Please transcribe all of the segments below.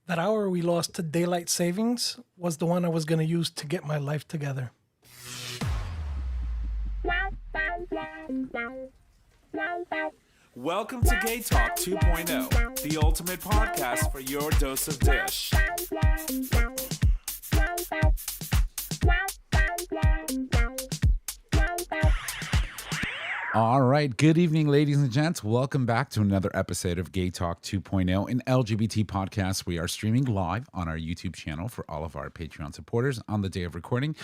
That hour we lost to daylight savings was the one I was going to use to get my life together. Welcome to Gay Talk 2.0, the ultimate podcast for your dose of dish. All right. Good evening, ladies and gents. Welcome back to another episode of Gay Talk 2.0, an LGBT podcast. We are streaming live on our YouTube channel for all of our Patreon supporters on the day of recording.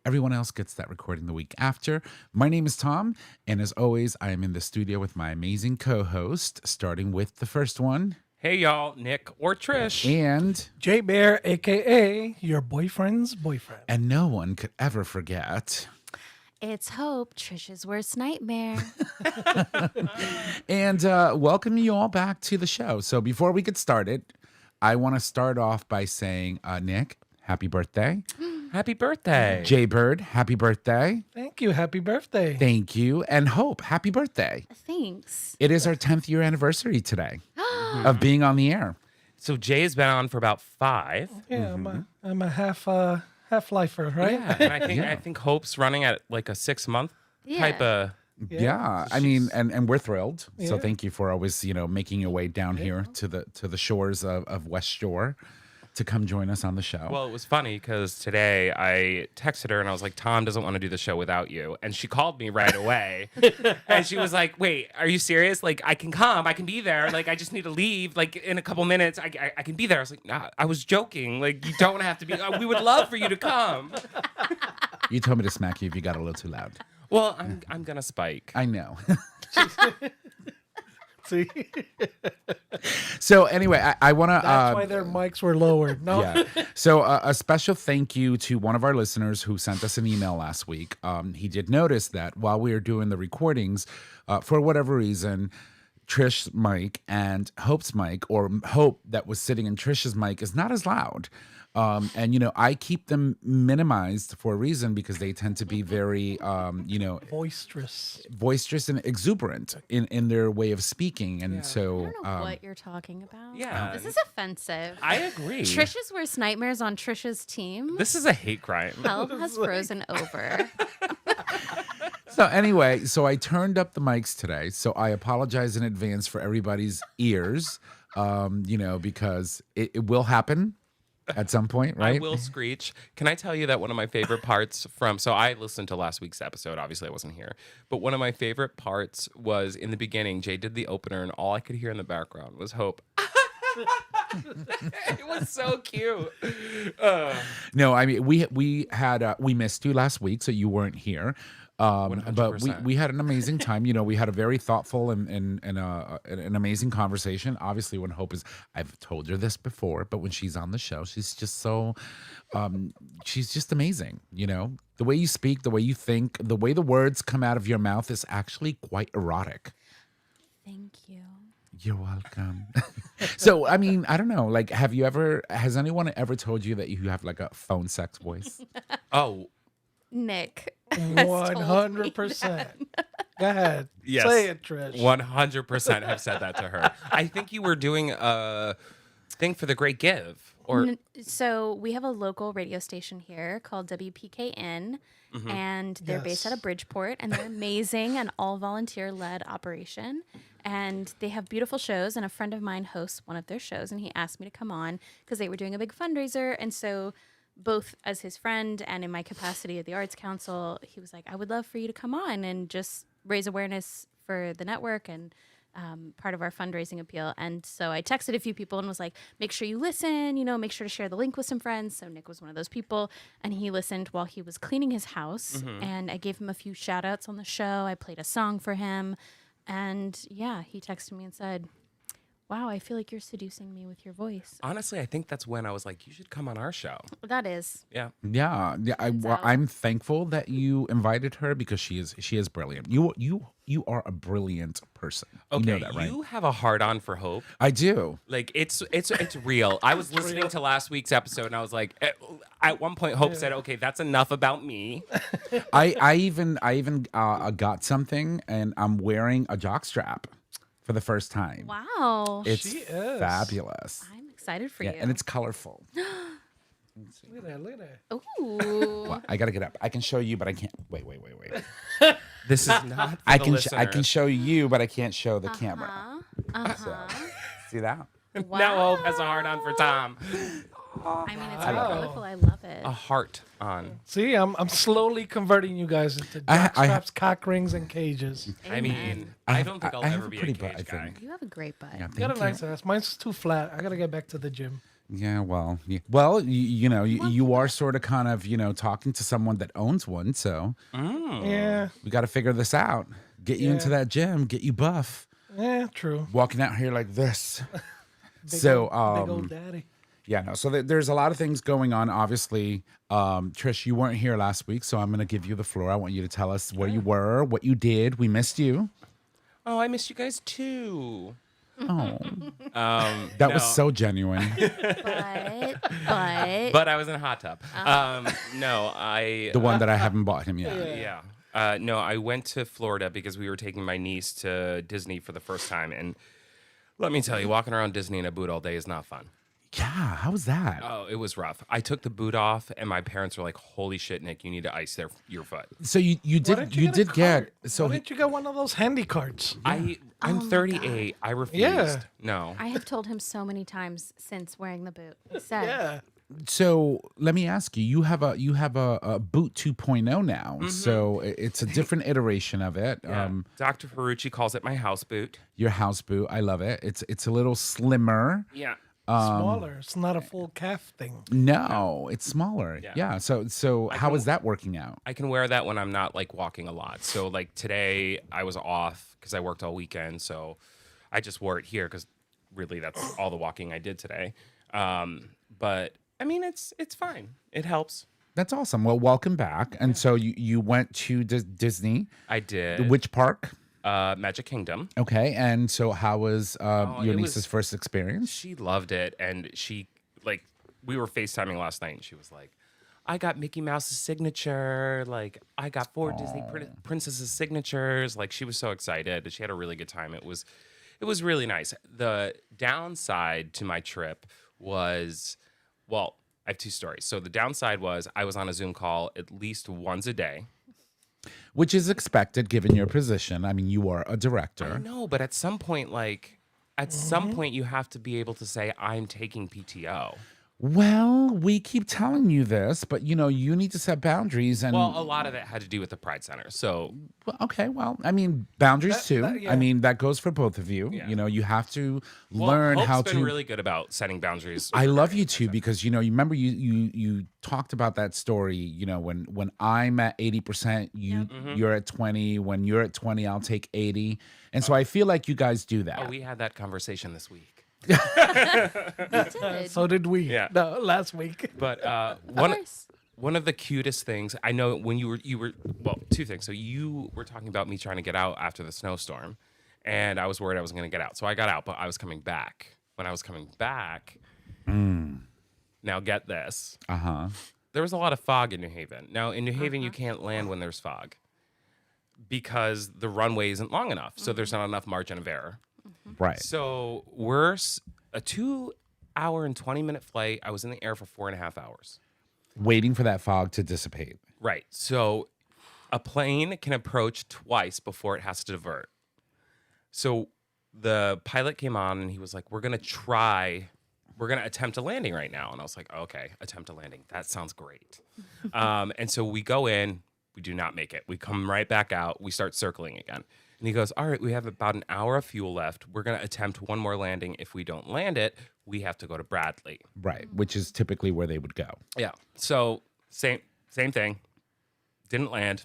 Everyone else gets that recording the week after. My name is Tom, and as always, I am in the studio with my amazing co-host, starting with the first one. Hey, y'all, Nick or Trish. And J Bear, a.k.a. your boyfriend's boyfriend. And no one could ever forget... It's Hope, Trish's worst nightmare. And welcome you all back to the show. So before we get started, I want to start off by saying, Nick, happy birthday. Happy birthday. Jay Bird, happy birthday. Thank you. Happy birthday. Thank you. And Hope, happy birthday. Thanks. It is our 10th year anniversary today of being on the air. So Jay's been on for about 5. Yeah, I'm a half-lifer, right? Yeah, and I think Hope's running at like a 6-month type of. Yeah, I mean, and we're thrilled. So Yeah. thank you for always, making your way down here to the shores of West Shore to come join us on the show. Well, it was funny because today I texted her and I was like, Tom doesn't want to do the show without you. And she called me right away. And she was like, wait, are you serious? Like, I can come. I can be there. Like, I just need to leave. Like, in a couple minutes, I can be there. I was like, nah, I was joking. Like, you don't have to be. We would love for you to come. You told me to smack you if you got a little too loud. Well, I'm going to spike. I know. See? So anyway, I want to... That's why their mics were lowered. No? Yeah. So a special thank you to one of our listeners who sent us an email last week. He did notice that while we were doing the recordings, for whatever reason, Trish's mic and Hope's mic, or Hope that was sitting in Trish's mic, is not as loud. And, I keep them minimized for a reason because they tend to be very, boisterous and exuberant in their way of speaking. And so... I don't know what you're talking about. Yeah. This is offensive. I agree. Trish's worst nightmares on Trish's team. This is a hate crime. Hell has frozen over. So anyway, so I turned up the mics today. So I apologize in advance for everybody's ears, because it will happen at some point, right? I will screech. Can I tell you that one of my favorite parts so I listened to last week's episode. Obviously, I wasn't here. But one of my favorite parts was in the beginning, Jay did the opener, and all I could hear in the background was Hope. It was so cute. No, I mean, we missed you last week, so you weren't here. But 100%. we had an amazing time. We had a very thoughtful and an amazing conversation. Obviously, when Hope is, I've told her this before, but when she's on the show, she's just so, she's just amazing. The way you speak, the way you think, the way the words come out of your mouth is actually quite erotic. Thank you. You're welcome. So, I mean, I don't know. Like, has anyone ever told you that you have like a phone sex voice? Oh, Nick. 100%. Go ahead. yes. Say it, Trish. 100% have said that to her. I think you were doing a thing for the Great Give. Or So we have a local radio station here called WPKN, and they're based out of Bridgeport, and they're amazing, an all volunteer-led operation. And they have beautiful shows, and a friend of mine hosts one of their shows, and he asked me to come on because they were doing a big fundraiser. And so both as his friend and in my capacity at the Arts Council, he was like, I would love for you to come on and just raise awareness for the network and part of our fundraising appeal. And so I texted a few people and was like, make sure you listen, make sure to share the link with some friends. So Nick was one of those people, and he listened while he was cleaning his house. And I gave him a few shout outs on the show. I played a song for him. And yeah, he texted me and said, wow, I feel like you're seducing me with your voice. honestly, I think that's when I was like, you should come on our show. That is. Yeah. Yeah. I'm thankful that you invited her because she is brilliant. You are a brilliant person. Okay, You know that, right? you have a hard-on for Hope. I do. Like, it's real. I was listening to last week's episode, and I was like, at one point, Hope said, okay, that's enough about me. I even got something, and I'm wearing a jockstrap for the first time. Wow. It's She is. fabulous. I'm excited for Yeah, you. and it's colorful. Look at that, look at that. Ooh. Well, I gotta get up. I can show you, but I can't. Wait. This is not for I the can listeners. I can show you, but I can't show the camera. So, see that? Wow. Now Hope has a heart on for Tom. I mean, it's very Wow. colorful. I love it. A heart on. See, I'm slowly converting you guys into I jockstraps, cock rings, and cages. I mean, I don't think I'll have ever a be a pretty cage butt, I guy. think. You have a great butt. Yeah, Got thank a you. nice ass. Mine's too flat. I gotta get back to the gym. Yeah, well, you are sort of kind of, talking to someone that owns one. So Yeah, we got to figure this out. Get you into Yeah. that gym, get you buff. yeah, true. Walking out here like this. Big So, old, big old daddy. Yeah, no. So there's a lot of things going on. Obviously, Trish, you weren't here last week, so I'm going to give you the floor. I want you to tell us where you were, what you did. We missed you. Oh, I missed you guys too. Oh, that was no. so genuine. But I was in a hot tub. No, I. The one that I haven't bought him yet. Yeah. No, I went to Florida because we were taking my niece to Disney for the first time. And let me tell you, walking around Disney in a boot all day is not fun. Yeah, how was that? Oh, it was rough. I took the boot off, and my parents were like, "Holy shit, Nick, you need to ice your foot." So you Why did didn't you get a did get cart? so Why didn't you get one of those handy carts? I'm Oh my 38. I refused. Yeah. No. I have told him so many times since wearing the boot. He said, Yeah. so let me ask you. You have a boot 2.0 now. So it's a different iteration of it. Yeah. Dr. Ferrucci calls it my house boot. Your house boot. I love it. It's a little slimmer. Yeah. Smaller. It's not a full calf thing. No, it's smaller. Yeah. Yeah. So how is that working out? I can wear that when I'm not like walking a lot. So like today I was off because I worked all weekend. So I just wore it here because really that's all the walking I did today. But I mean, it's fine. It helps. That's awesome. Well, welcome back. And so you went to Disney. I did. Which park? Magic Kingdom. Okay. And so how was your it niece's was- first experience? She loved it, and she like we were FaceTiming last night, and she was like, "I got Mickey Mouse's signature. Like I got 4 Disney princesses signatures." Like she was so excited. She had a really good time. It was really nice. The downside to my trip was, well, I have 2 stories. So the downside was I was on a Zoom call at least once a day. Which is expected given your position. I mean, you are a I director. know, but at some point, you have to be able to say, I'm taking PTO. Well, we keep telling you this, but you need to set boundaries and Well, a lot of it had to do with the Pride Center. So Well, okay, well, I mean, boundaries too. that- yeah. I mean, that goes for both of you. Yeah. You have to well, learn Hope's how been to. really good about setting boundaries. I love you too because you remember you talked about that story. When I'm at 80%, you're at 20. When you're at 20, I'll take 80. And so I feel like you guys do that. Oh, we had that conversation this week. "We did." So did we. Yeah. No, last week. But Of course. one of the cutest things I know when you were well, 2 things. So you were talking about me trying to get out after the snowstorm, and I was worried I wasn't going to get out. So I got out, but I was coming back. When I was coming back, now get this. There was a lot of fog in New Haven. Now in New Haven, you can't land when there's fog because the runway isn't long enough. So there's not enough margin of error. Right. So we're a 2-hour and 20-minute flight. I was in the air for 4.5 hours. Waiting for that fog to dissipate. Right. So a plane can approach twice before it has to divert. So the pilot came on and he was like, we're going to attempt a landing right now. And I was like, okay, attempt a landing. That sounds great. And so we go in, we do not make it. We come right back out. We start circling again. And he goes, all right, we have about an hour of fuel left. We're going to attempt one more landing. If we don't land it, we have to go to Bradley. Right. Which is typically where they would go. Yeah. So same thing. Didn't land.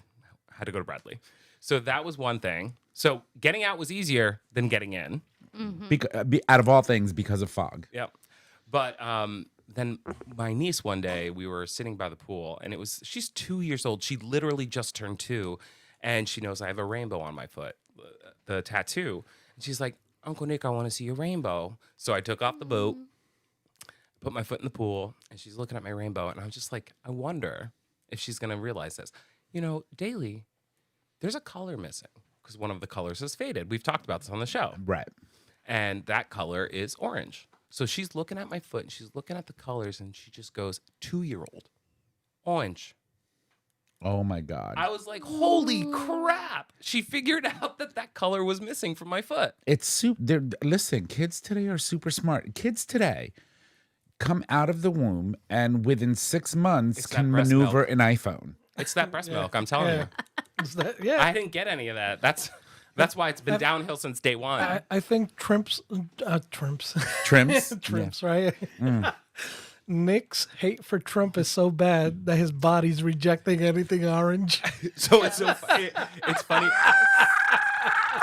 Had to go to Bradley. So that was one thing. So getting out was easier than getting in. Out of all things, because of fog. Yep. But then my niece one day, we were sitting by the pool, and she's 2 years old. She literally just turned 2, and she knows I have a rainbow on my foot, the tattoo. And she's like, Uncle Nick, I want to see your rainbow. So I took off the boot, put my foot in the pool, and she's looking at my rainbow, and I'm just like, I wonder if she's going to realize this. Daily, there's a color missing because one of the colors has faded. We've talked about this on the show. Right. And that color is orange. So she's looking at my foot and she's looking at the colors and she just goes, 2-year-old, orange. Oh my God. I was like, holy crap. She figured out that color was missing from my foot. It's super. Listen, kids today are super smart. Kids today come out of the womb and within 6 months It's that can breast maneuver milk. an iPhone. It's that breast milk, I'm telling Yeah. you. Is that, yeah. I didn't get any of that. That's why it's been downhill since day one. I think Trimps, Trims? Trimps, right? Nick's hate for Trump is so bad that his body's rejecting anything orange. So it's so funny. It's funny.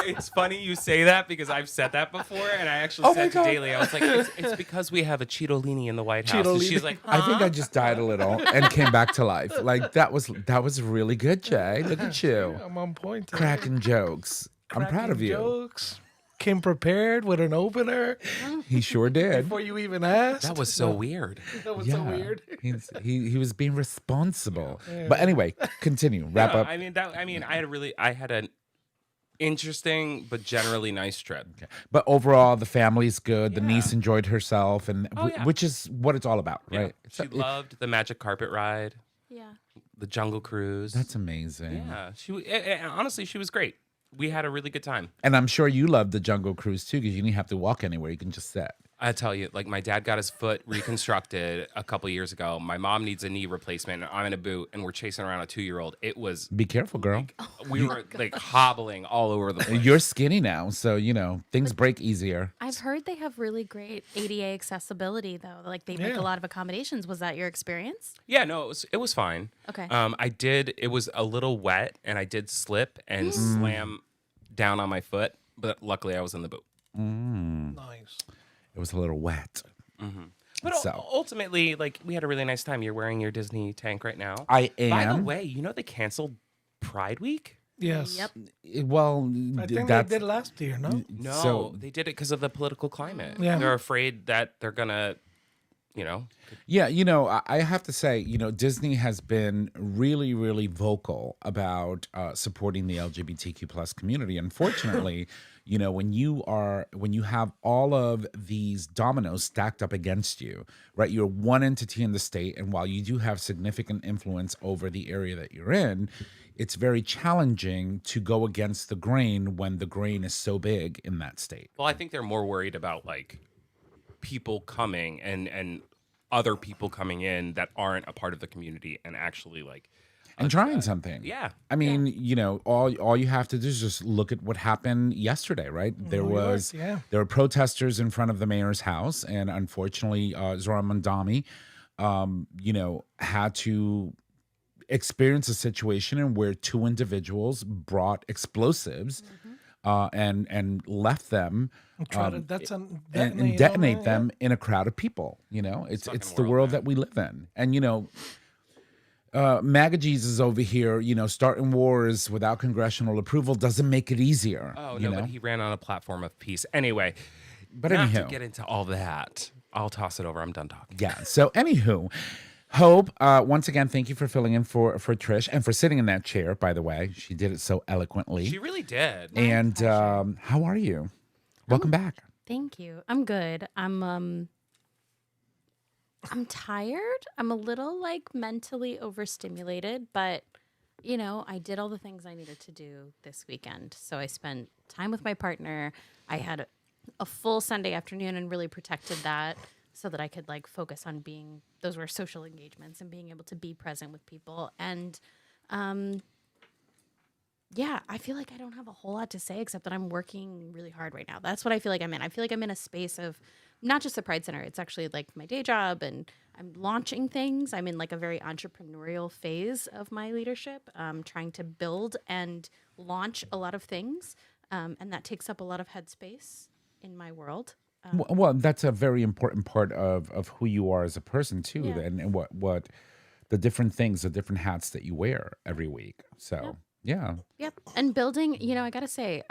It's funny you say that because I've said that before, and I actually said to Daly, I was like, it's because we have a Cheetolini in the White House. And she's like, I think I just died a little and came back to life. Like that was really good, Jay. Look at you. I'm on point. today. Cracking jokes. I'm proud of Cracking you. Jokes. Came prepared with an opener He sure did. before you even asked. that was so weird. That was so weird. He was being responsible. But anyway, continue. Wrap No, up. I had an interesting but generally nice trip. But overall, the family's good. The Yeah. niece enjoyed herself, and yeah. which is what it's all about, Yeah. right? She loved the magic carpet ride, Yeah. the jungle cruise. That's amazing. yeah. Honestly, she was great. We had a really good time. And I'm sure you loved the Jungle Cruise too, because you didn't have to walk anywhere. You can just sit. I tell you, like my dad got his foot reconstructed a couple years ago. My mom needs a knee replacement. And I'm in a boot, and we're chasing around a 2-year-old. It was Be careful, girl. we were like hobbling all over the place. You're skinny now, so things break easier. I've heard they have really great ADA accessibility, though. Like they make Yeah. a lot of accommodations. Was that your experience? Yeah, no, it was fine. Okay. It was a little wet, and I did slip and slam down on my foot, but luckily I was in the boot. Nice. It was a little wet. But So. ultimately, like we had a really nice time. You're wearing your Disney tank right now. I am. By the way, they canceled Pride Week? Yes. Yep. Well, I think that's they did last year, no? No, So- they did it because of the political climate. Yeah. They're afraid that they're gonna, Yeah, I have to say, Disney has been really, really vocal about supporting the LGBTQ plus community. Unfortunately, when you have all of these dominoes stacked up against you, right? You're one entity in the state, and while you do have significant influence over the area that you're in, it's very challenging to go against the grain when the grain is so big in that state. Well, I think they're more worried about like people coming and other people coming in that aren't a part of the community and actually like And trying something. yeah. I mean, all you have to do is just look at what happened yesterday, right? There were protesters in front of the mayor's house, and unfortunately, Zora Mandami, had to experience a situation in where two individuals brought explosives and left them And try to and detonate them in a crowd of people. It's fucking the world, world man. that we live in, and MAGA Jesus over here, starting wars without congressional approval doesn't make it easier. Oh no, but he ran on a platform of peace. Anyway, But not to anyhow. get into all that, I'll toss it over. I'm done talking. Yeah. So anywho, Hope, once again, thank you for filling in for Trish and for sitting in that chair, by the way. She did it so eloquently. She really did. And how are you? Welcome back. Thank you. I'm good. I'm tired. I'm a little like mentally overstimulated, but I did all the things I needed to do this weekend. So I spent time with my partner. I had a full Sunday afternoon and really protected that so that I could like focus on those were social engagements and being able to be present with people. And yeah, I feel like I don't have a whole lot to say except that I'm working really hard right now. That's what I feel like I'm in. I feel like I'm in a space of not just the Pride Center. It's actually like my day job, and I'm launching things. I'm in like a very entrepreneurial phase of my leadership, trying to build and launch a lot of things. And that takes up a lot of headspace in my world. Well, that's a very important part of who you are as a person too, Yeah. and what the different things, the different hats that you wear every week. So yeah. Yep. And building, I got to say,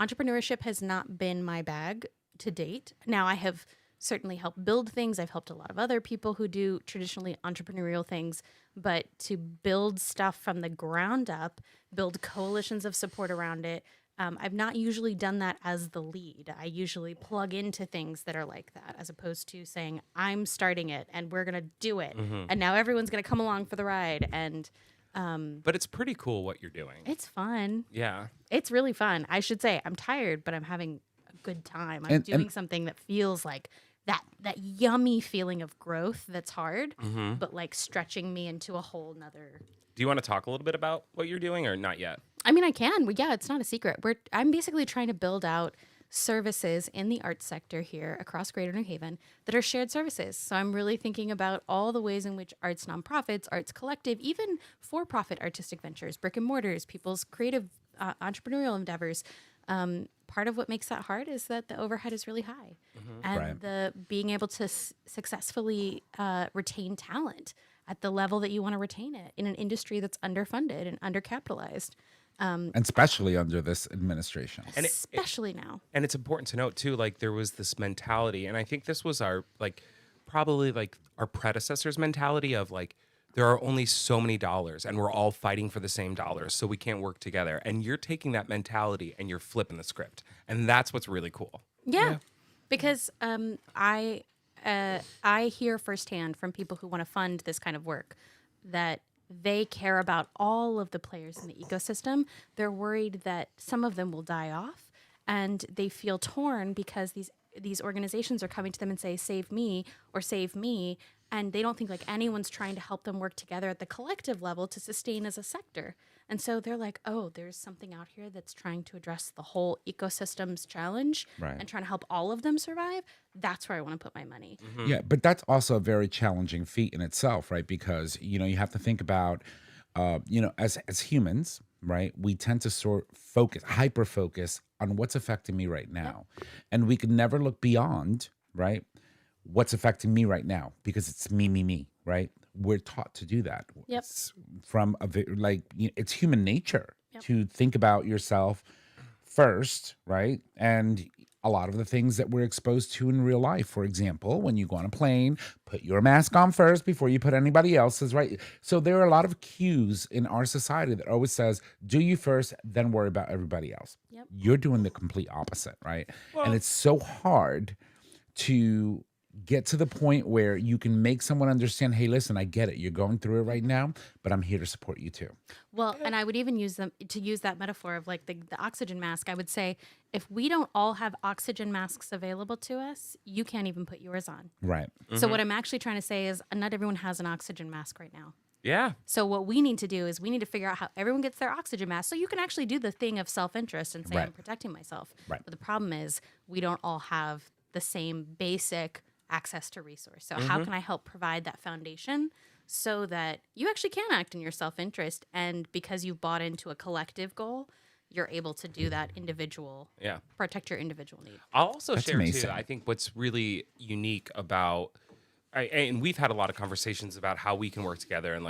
entrepreneurship has not been my bag to date. Now, I have certainly helped build things. I've helped a lot of other people who do traditionally entrepreneurial things, but to build stuff from the ground up, build coalitions of support around it, I've not usually done that as the lead. I usually plug into things that are like that, as opposed to saying, I'm starting it and we're going to do it. And now everyone's going to come along for the ride. And But it's pretty cool what you're doing. it's fun. Yeah. It's really fun. I should say I'm tired, but I'm having a good time. I'm doing something that feels like that yummy feeling of growth that's hard, but like stretching me into a whole nother. Do you want to talk a little bit about what you're doing or not yet? I mean, I can. Yeah, it's not a secret. I'm basically trying to build out services in the arts sector here across Greater New Haven that are shared services. So I'm really thinking about all the ways in which arts nonprofits, arts collective, even for-profit artistic ventures, brick and mortars, people's creative entrepreneurial endeavors. Part of what makes that hard is that the overhead is really high, and the being able to successfully retain talent at the level that you want to retain it in an industry that's underfunded and undercapitalized. And especially under this administration. And especially now. And it's important to note too, like there was this mentality, and I think this was our probably our predecessors' mentality of like, there are only so many dollars and we're all fighting for the same dollars, so we can't work together. And you're taking that mentality and you're flipping the script. And that's what's really cool. Yeah. Because I hear firsthand from people who want to fund this kind of work that they care about all of the players in the ecosystem. They're worried that some of them will die off, and they feel torn because these organizations are coming to them and say, save me or save me. And they don't think like anyone's trying to help them work together at the collective level to sustain as a sector. And so they're like, oh, there's something out here that's trying to address the whole ecosystem's challenge and trying to help all of them survive. That's where I want to put my money. Yeah, but that's also a very challenging feat in itself, right? Because, you have to think about, as humans, right, we tend to hyper focus on what's affecting me right now. And we can never look beyond, right, what's affecting me right now, because it's me, right? We're taught to do that. Yep. It's from it's human nature to think about yourself first, right? And a lot of the things that we're exposed to in real life, for example, when you go on a plane, put your mask on first before you put anybody else's, right? So there are a lot of cues in our society that always says, do you first, then worry about everybody else. Yep. You're doing the complete opposite, right? And it's so hard to get to the point where you can make someone understand, hey, listen, I get it. You're going through it right now, but I'm here to support you too. Well, and I would even use that metaphor of like the oxygen mask. I would say, if we don't all have oxygen masks available to us, you can't even put yours on. Right. So what I'm actually trying to say is not everyone has an oxygen mask right now. Yeah. So what we need to do is we need to figure out how everyone gets their oxygen mask so you can actually do the thing of self-interest and say, I'm protecting myself. Right. But the problem is we don't all have the same basic access to resource. So how can I help provide that foundation so that you actually can act in your self-interest, and because you've bought into a collective goal, you're able to do that protect your individual need. I'll also share amazing. too, I think what's really unique about, and we've had a lot of conversations about how we can work together and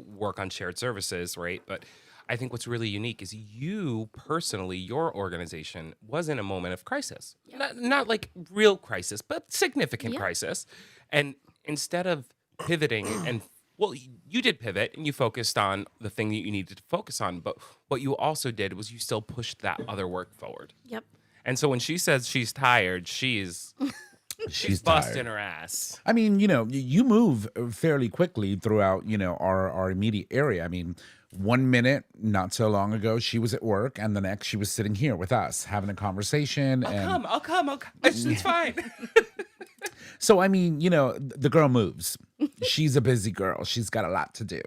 work on shared services, right? But I think what's really unique is you personally, your organization was in a moment of crisis. Not like real crisis, but significant crisis. And instead of pivoting you did pivot and you focused on the thing that you needed to focus on. But what you also did was you still pushed that other work forward. Yep. And so when she says she's tired, she's busting her ass. I mean, you move fairly quickly throughout, our immediate area. I mean, 1 minute, not so long ago, she was at work, and the next she was sitting here with us having a conversation. I'll come. It's fine. So, I mean, the girl moves. She's a busy girl. She's got a lot to do.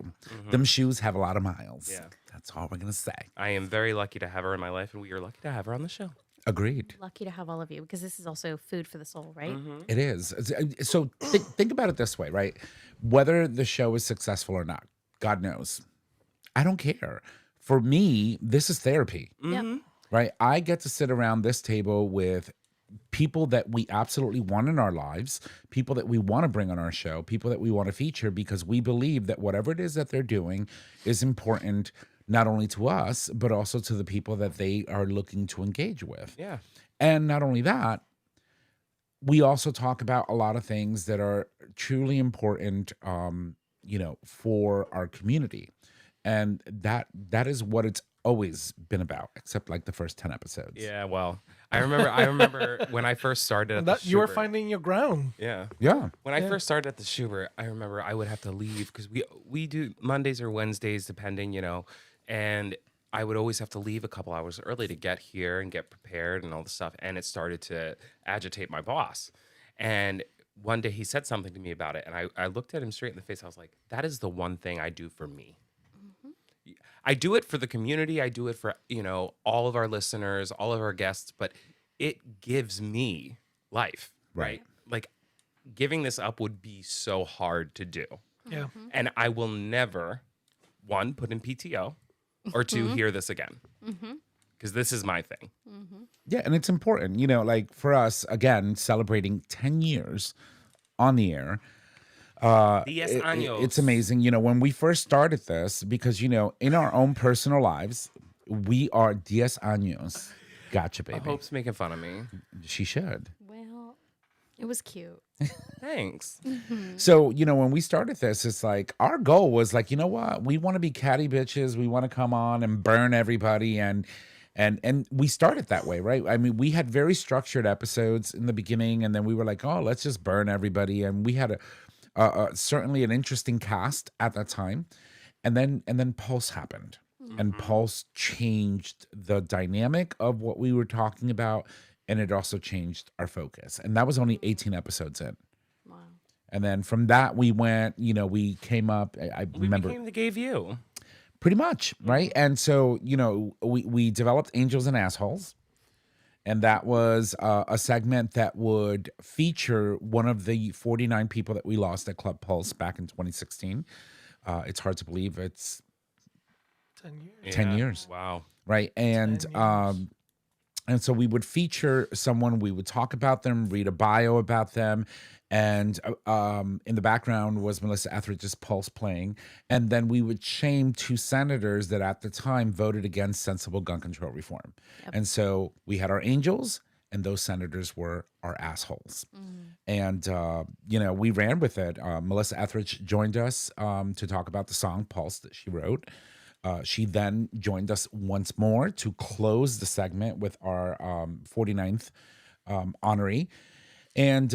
Them shoes have a lot of miles. Yeah. That's all we're going to say. I am very lucky to have her in my life, and we are lucky to have her on the show. Agreed. Lucky to have all of you, because this is also food for the soul, right? It is. So think about it this way, right? Whether the show is successful or not, God knows. I don't care. For me, this is therapy, right? I get to sit around this table with people that we absolutely want in our lives, people that we want to bring on our show, people that we want to feature, because we believe that whatever it is that they're doing is important, not only to us, but also to the people that they are looking to engage with. Yeah. And not only that, we also talk about a lot of things that are truly important, for our community. And that is what it's always been about, except like the first 10 episodes. Yeah, well, I remember when I first started at the That you were Schubert. finding your ground. Yeah. Yeah. When I first started at the Schubert, I remember I would have to leave because we do Mondays or Wednesdays, depending, and I would always have to leave a couple hours early to get here and get prepared and all the stuff. And it started to agitate my boss. And one day he said something to me about it, and I looked at him straight in the face. I was like, that is the one thing I do for me. I do it for the community. I do it for, all of our listeners, all of our guests, but it gives me life, right? Like giving this up would be so hard to do. Yeah. And I will never, one, put in PTO, or two, hear this again. Because this is my thing. Yeah, and it's important, like for us, again, celebrating 10 years on the air. 10 años. It's amazing, when we first started this, because, in our own personal lives, we are 10 años. Gotcha, baby. Hope's making fun of me. She should. Well, it was cute. Thanks. So, when we started this, it's like our goal was like, you know what? We want to be catty bitches. We want to come on and burn everybody. And we started that way, right? I mean, we had very structured episodes in the beginning, and then we were like, oh, let's just burn everybody. And we had certainly an interesting cast at that time. And then Pulse happened. And Pulse changed the dynamic of what we were talking about. And it also changed our focus. And that was only 18 episodes in. Wow. And then from that, we went, we came up, I remember. We became the Gay View. Pretty much, right? And so, we developed Angels and Assholes. And that was a segment that would feature one of the 49 people that we lost at Club Pulse back in 2016. It's hard to believe it's 10 years. 10 years. Wow. Right. And so we would feature someone, we would talk about them, read a bio about them. And in the background was Melissa Etheridge's Pulse playing. And then we would shame two senators that at the time voted against sensible gun control reform. Yep. And so we had our angels, and those senators were our assholes. And, we ran with it. Melissa Etheridge joined us to talk about the song Pulse that she wrote. She then joined us once more to close the segment with our 49th honoree. And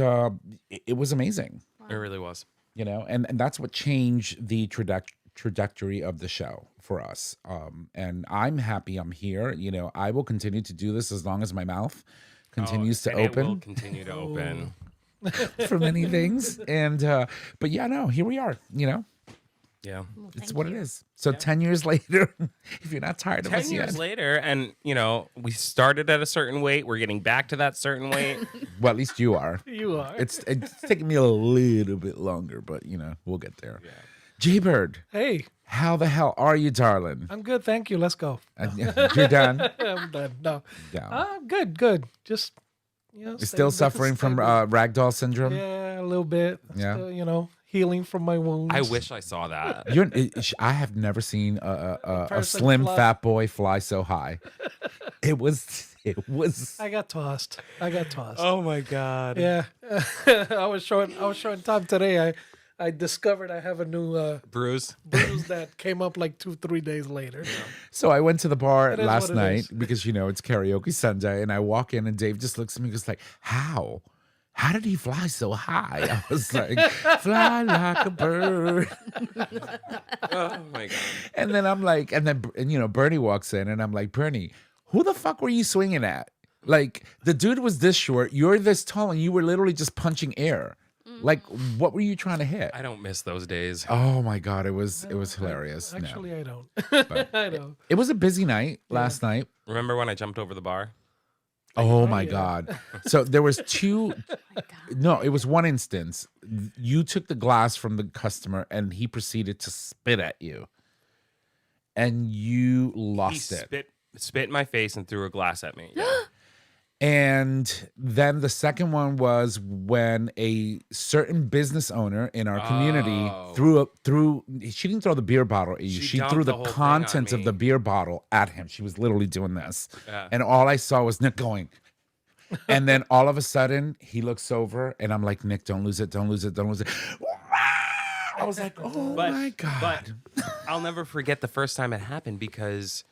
it was amazing. Wow. It really was. And that's what changed the trajectory of the show for us. And I'm happy I'm here. I will continue to do this as long as my mouth continues to open. It will continue to open. For many things. And, but yeah, no, here we are, Yeah. Well, it's what it is. So 10 years later, if you're not tired of us 10 years yet. later, and, we started at a certain weight. We're getting back to that certain weight. Well, at least you are. You are. It's taking me a little bit longer, but, we'll get there. Yeah. J-Bird. Hey, How the hell are you, darling? I'm good. Thank you. Let's go. You're done? I'm done. No. Yeah. Good. Just, You're still suffering from ragdoll syndrome? Yeah, a little bit. Yeah. Still, healing from my wounds. I wish I saw that. I have never seen a person slim fly. fat boy fly so high. It was. I got tossed. Oh my God. Yeah. I was showing Tom today. I discovered I have a new Bruise that came up like 2-3 days later. So I went to the bar It is last what it night is. because it's karaoke Sunday, and I walk in and Dave just looks at me and goes like, "How? How did he fly so high?" I was like, "Fly like a bird." Oh my God. And then I'm like, and Bernie walks in, and I'm like, "Bernie, who the fuck were you swinging at? Like, the dude was this short, you're this tall, and you were literally just punching air. Like, what were you trying to hit?" I don't miss those days. Oh my God, it was hilarious. Actually, I don't. But I don't. it was a busy night last night. Remember when I jumped over the bar? Oh my God. So there was two. No, it was one instance. You took the glass from the customer and he proceeded to spit at you. And you lost it. Spit in my face and threw a glass at me. Yeah. And then the second one was when a certain business owner in our community she didn't throw the beer bottle at you. She dumped threw the the whole thing contents on of me. the beer bottle at him. She was literally doing this. Yeah. And all I saw was Nick going. And then all of a sudden he looks over and I'm like, "Nick, don't lose it. Don't lose it. Don't lose it." I was like, oh my God. But I'll never forget the first time it happened because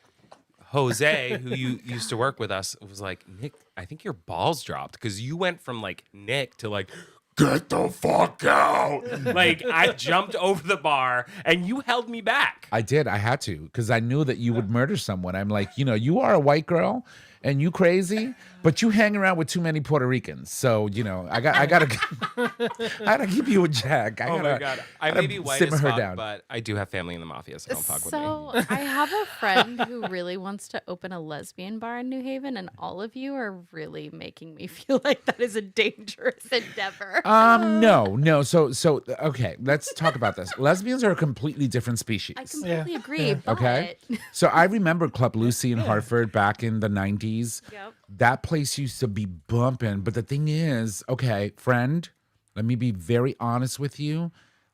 Jose, who you used to work with us, was like, Nick, I think your balls dropped because you went from like Nick to like, get the fuck out. Like I jumped over the bar and you held me back. I did. I had to because I knew that you would murder someone. I'm like, you are a white girl and you crazy, but you hang around with too many Puerto Ricans. So, I gotta keep you in check. Oh my God. I may be white as fuck, but I do have family in the mafia, so don't fuck with me. So I have a friend who really wants to open a lesbian bar in New Haven, and all of you are really making me feel like that is a dangerous endeavor. No. So okay, let's talk about this. Lesbians are a completely different species. I completely agree. Yeah. But Okay. So I remember Club Lucy in Hartford back in the 90s. Yep. That place used to be bumping. But the thing is, okay, friend, let me be very honest with you.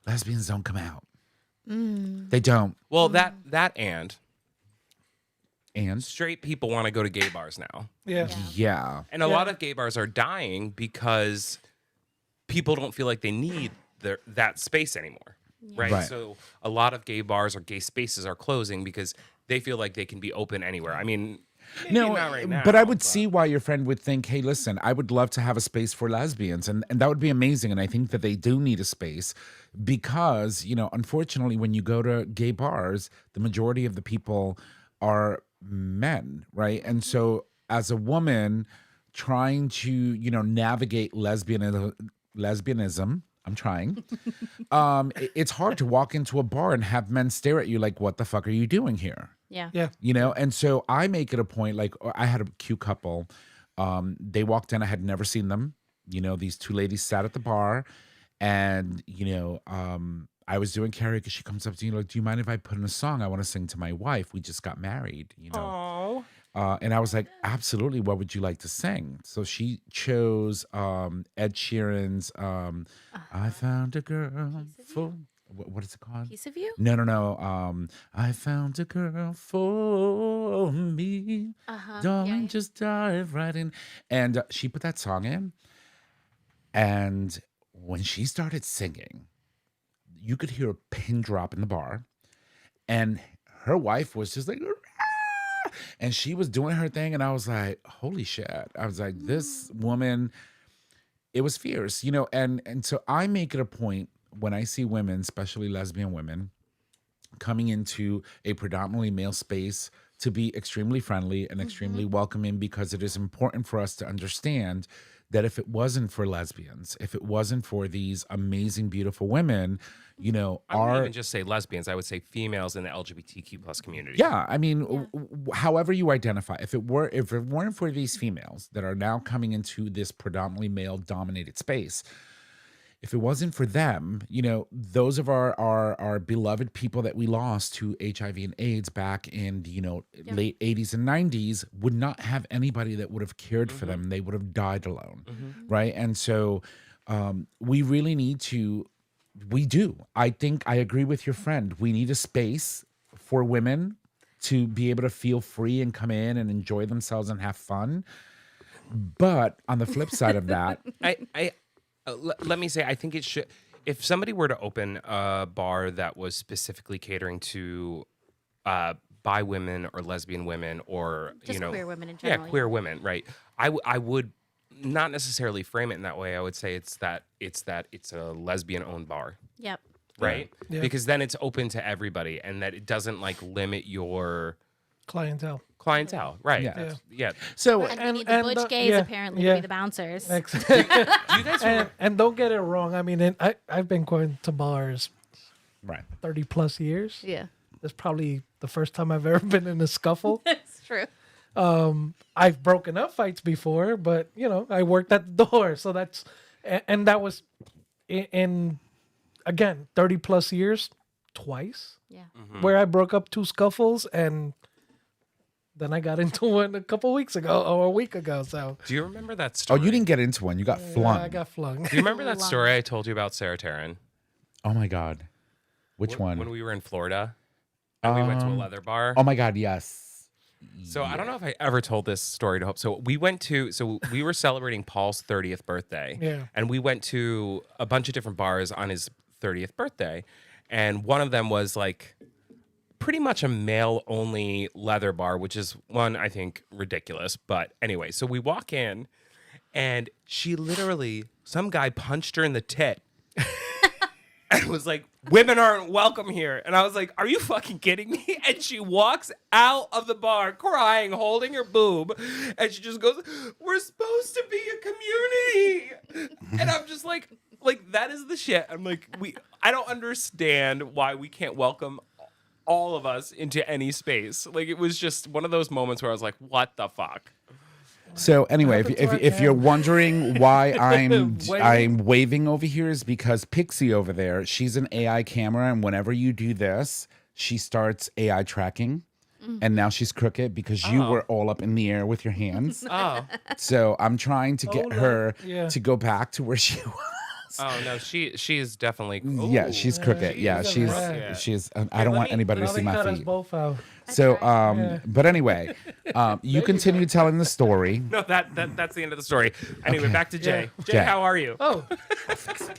Lesbians don't come out. They don't. Well, that and And straight people want to go to gay bars now. yeah. And a lot of gay bars are dying because people don't feel like they need that space anymore. Right? So a lot of gay bars or gay spaces are closing because they feel like they can be open anywhere. I mean, maybe not right now, but I would see why your friend would think, hey, listen, I would love to have a space for lesbians. And that would be amazing. And I think that they do need a space because, unfortunately, when you go to gay bars, the majority of the people are men, right? And so as a woman trying to, navigate lesbianism, I'm trying. It's hard to walk into a bar and have men stare at you like, what the fuck are you doing here? Yeah. And so I make it a point, like I had a cute couple. They walked in, I had never seen them. These two ladies sat at the bar and, I was doing karaoke. She comes up to me like, do you mind if I put in a song I want to sing to my wife? We just got married, oh. And I was like, absolutely. What would you like to sing? So she chose Ed Sheeran's I Found a Girl for, what is it called? Piece of You? No. I found a girl for me. Darling, just dive right in. And she put that song in. And when she started singing, you could hear a pin drop in the bar. And her wife was just like, "Ah!" And she was doing her thing. And I was like, holy shit. I was like, this woman, it was fierce, and so I make it a point when I see women, especially lesbian women, coming into a predominantly male space to be extremely friendly and extremely welcoming, because it is important for us to understand that if it wasn't for lesbians, if it wasn't for these amazing, beautiful women, I wouldn't even just say lesbians. I would say females in the LGBTQ plus community. Yeah, I mean, however you identify, if it weren't for these females that are now coming into this predominantly male-dominated space, if it wasn't for them, those of our beloved people that we lost to HIV and AIDS back in late 80s and 90s would not have anybody that would have cared for them. They would have died alone, right? And so we really need to. We do. I think I agree with your friend. We need a space for women to be able to feel free and come in and enjoy themselves and have fun. But on the flip side of that, let me say, I think it should. If somebody were to open a bar that was specifically catering to bi women or lesbian women or Just queer women in general. queer women, right? I would not necessarily frame it in that way. I would say it's a lesbian owned bar. Yep. Right? Yeah. Because then it's open to everybody, and that it doesn't like limit your Clientele. Right? Yeah. Yeah. so And we need the butch gays apparently to be the bouncers. Do you guys And don't get it wrong. I mean, I've been going to bars right. 30 plus years. Yeah. That's probably the first time I've ever been in a scuffle. It's true. I've broken up fights before, but I worked at the door, so and that was in again 30 plus years, twice, Yeah. where I broke up 2 scuffles, and then I got into one a couple weeks ago or a week ago. So do you remember that Oh, story? you didn't get into one. You got flung. I got flung. Do you remember that story I told you about Sarah Taryn? Oh my God. Which one? When we were in Florida and we went to a leather bar. Oh my God, yes. So I don't know if I ever told this story to Hope. So we were celebrating Paul's 30th birthday. Yeah. And we went to a bunch of different bars on his 30th birthday. And one of them was like pretty much a male-only leather bar, which is one, I think, ridiculous. But anyway, so we walk in, and she literally, some guy punched her in the tit. And was like, women aren't welcome here. And I was like, are you fucking kidding me? And she walks out of the bar crying, holding her boob. And she just goes, we're supposed to be a community. And I'm just like, that is the shit. I'm like, I don't understand why we can't welcome all of us into any space. Like, it was just one of those moments where I was like, what the fuck? So anyway, if you're wondering why I'm Waving. waving over here, is because Pixie over there, she's an AI camera, and whenever you do this, she starts AI tracking. And now she's crooked because you were all up in the air with your hands. Oh. So I'm trying to get her Yeah. to go back to where she was. Oh, no, she is definitely... Yeah, she's crooked. Yeah, she's a wreck. she's. I don't want anybody to Now see they my cut us feet. both out. So, Yeah. but anyway, you continue telling the story. No, that's the end of the story. Anyway, back to Jay. Yeah. Jay, Jay. how are you? Oh,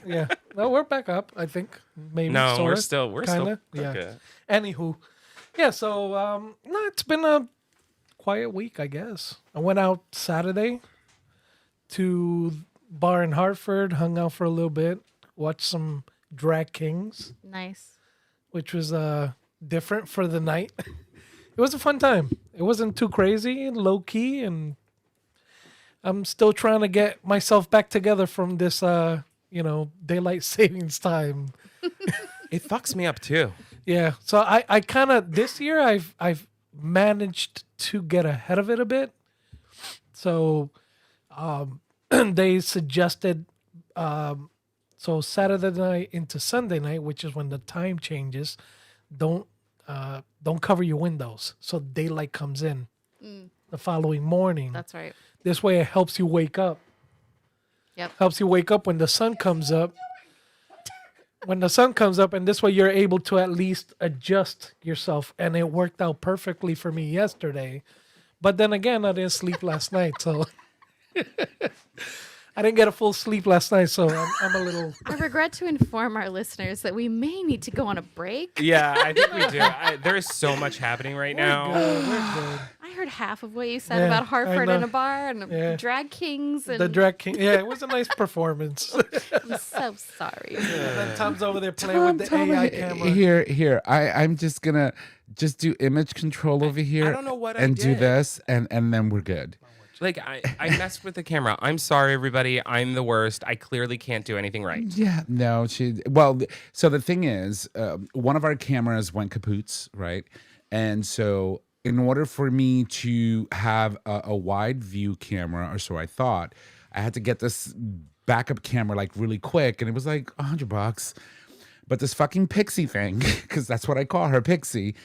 yeah. No, we're back up. I think maybe. No, we're sorta, still kinda. Yeah. okay. Anywho, yeah. So no, it's been a quiet week, I guess. I went out Saturday to bar in Hartford, hung out for a little bit, watched some drag kings, Nice. which was different for the night. It was a fun time. It wasn't too crazy, low key, and I'm still trying to get myself back together from this, daylight savings time. It fucks me up too. Yeah. So I kind of this year I've managed to get ahead of it a bit. So they suggested so Saturday night into Sunday night, which is when the time changes, don't cover your windows so daylight comes in the following morning. That's right. This way it helps you wake up. Yep. Helps you wake up when the sun comes up. When the sun comes up, and this way you're able to at least adjust yourself. And it worked out perfectly for me yesterday. But then again, I didn't sleep last night, so I didn't get a full sleep last night, so I'm a little. I regret to inform our listeners that we may need to go on a break. Yeah, I think we do. There is so much happening right now. We're good. I heard half of what you said Yeah, about I Hartford and know. a bar and Yeah. drag kings. And The drag king. Yeah, it was a nice performance. I'm so sorry. And then Tom's over there playing with the AI camera. Here. I'm just gonna do image control over here. don't know what I and do did. this, and then we're good. Like, I messed with the camera. I'm sorry, everybody. I'm the worst. I clearly can't do anything right. Yeah, no, so the thing is, one of our cameras went kaput, right? And so in order for me to have a wide view camera, or so I thought, I had to get this backup camera like really quick, and it was like $100. But this fucking Pixie thing, because that's what I call her, Pixie,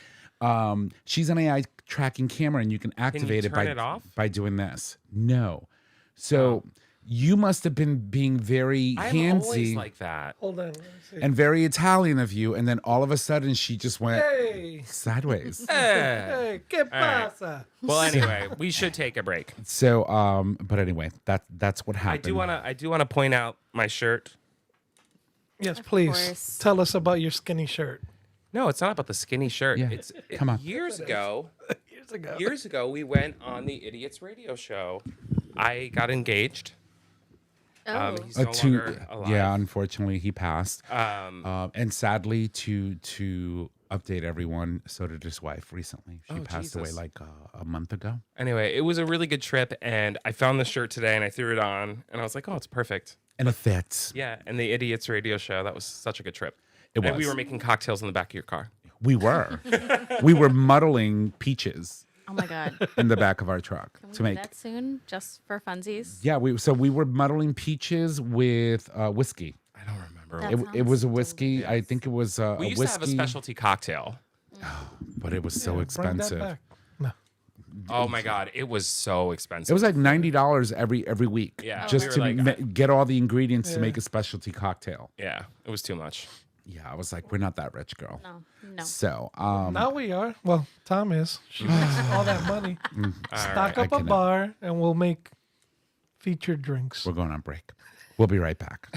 she's an AI tracking camera, and you can activate turn it off? by doing this. No. So you must have been being very I'm handsy always like that. Hold on. Let me see. and very Italian of you, and then all of a sudden she just went Hey. sideways. Hey, ¿qué right. pasa? Well, anyway, we should take a break. So, but anyway, that's what happened. I do wanna point out my shirt. Yes, please. course. Tell us about your skinny shirt. No, it's not about the skinny shirt. Yeah, come on. Years ago, Years ago. we went on the Idiots radio show. I got engaged. Oh. He's no longer alive. Yeah, unfortunately, he passed. Um, And sadly, to update everyone, so did his wife recently. She Oh, passed away Jesus. like a month ago. Anyway, it was a really good trip, and I found the shirt today, and I threw it on, and I was like, oh, it's perfect. And it fits. Yeah, and the Idiots radio show, that was such a good trip. It And we was. were making cocktails in the back of your car. We were. We were muddling peaches Oh my God. in the back of our truck Can we to do make. that soon, just for funsies? Yeah, we were muddling peaches with whiskey. I don't remember. That It was a sounds whiskey. I think it was we a used whiskey, to have a specialty cocktail. but it was so Bring that expensive. back. No. Oh my God, it was so expensive. It was like $90 every week. Yeah, just we to were like, get all the ingredients to Yeah. make a specialty cocktail. yeah, it was too much. Yeah, I was like, we're not that rich, girl. No. So, Now we are. Well, Tom is. She makes all that money. Stock I up a cannot. bar, and we'll make featured drinks. we're going on break. We'll be right back.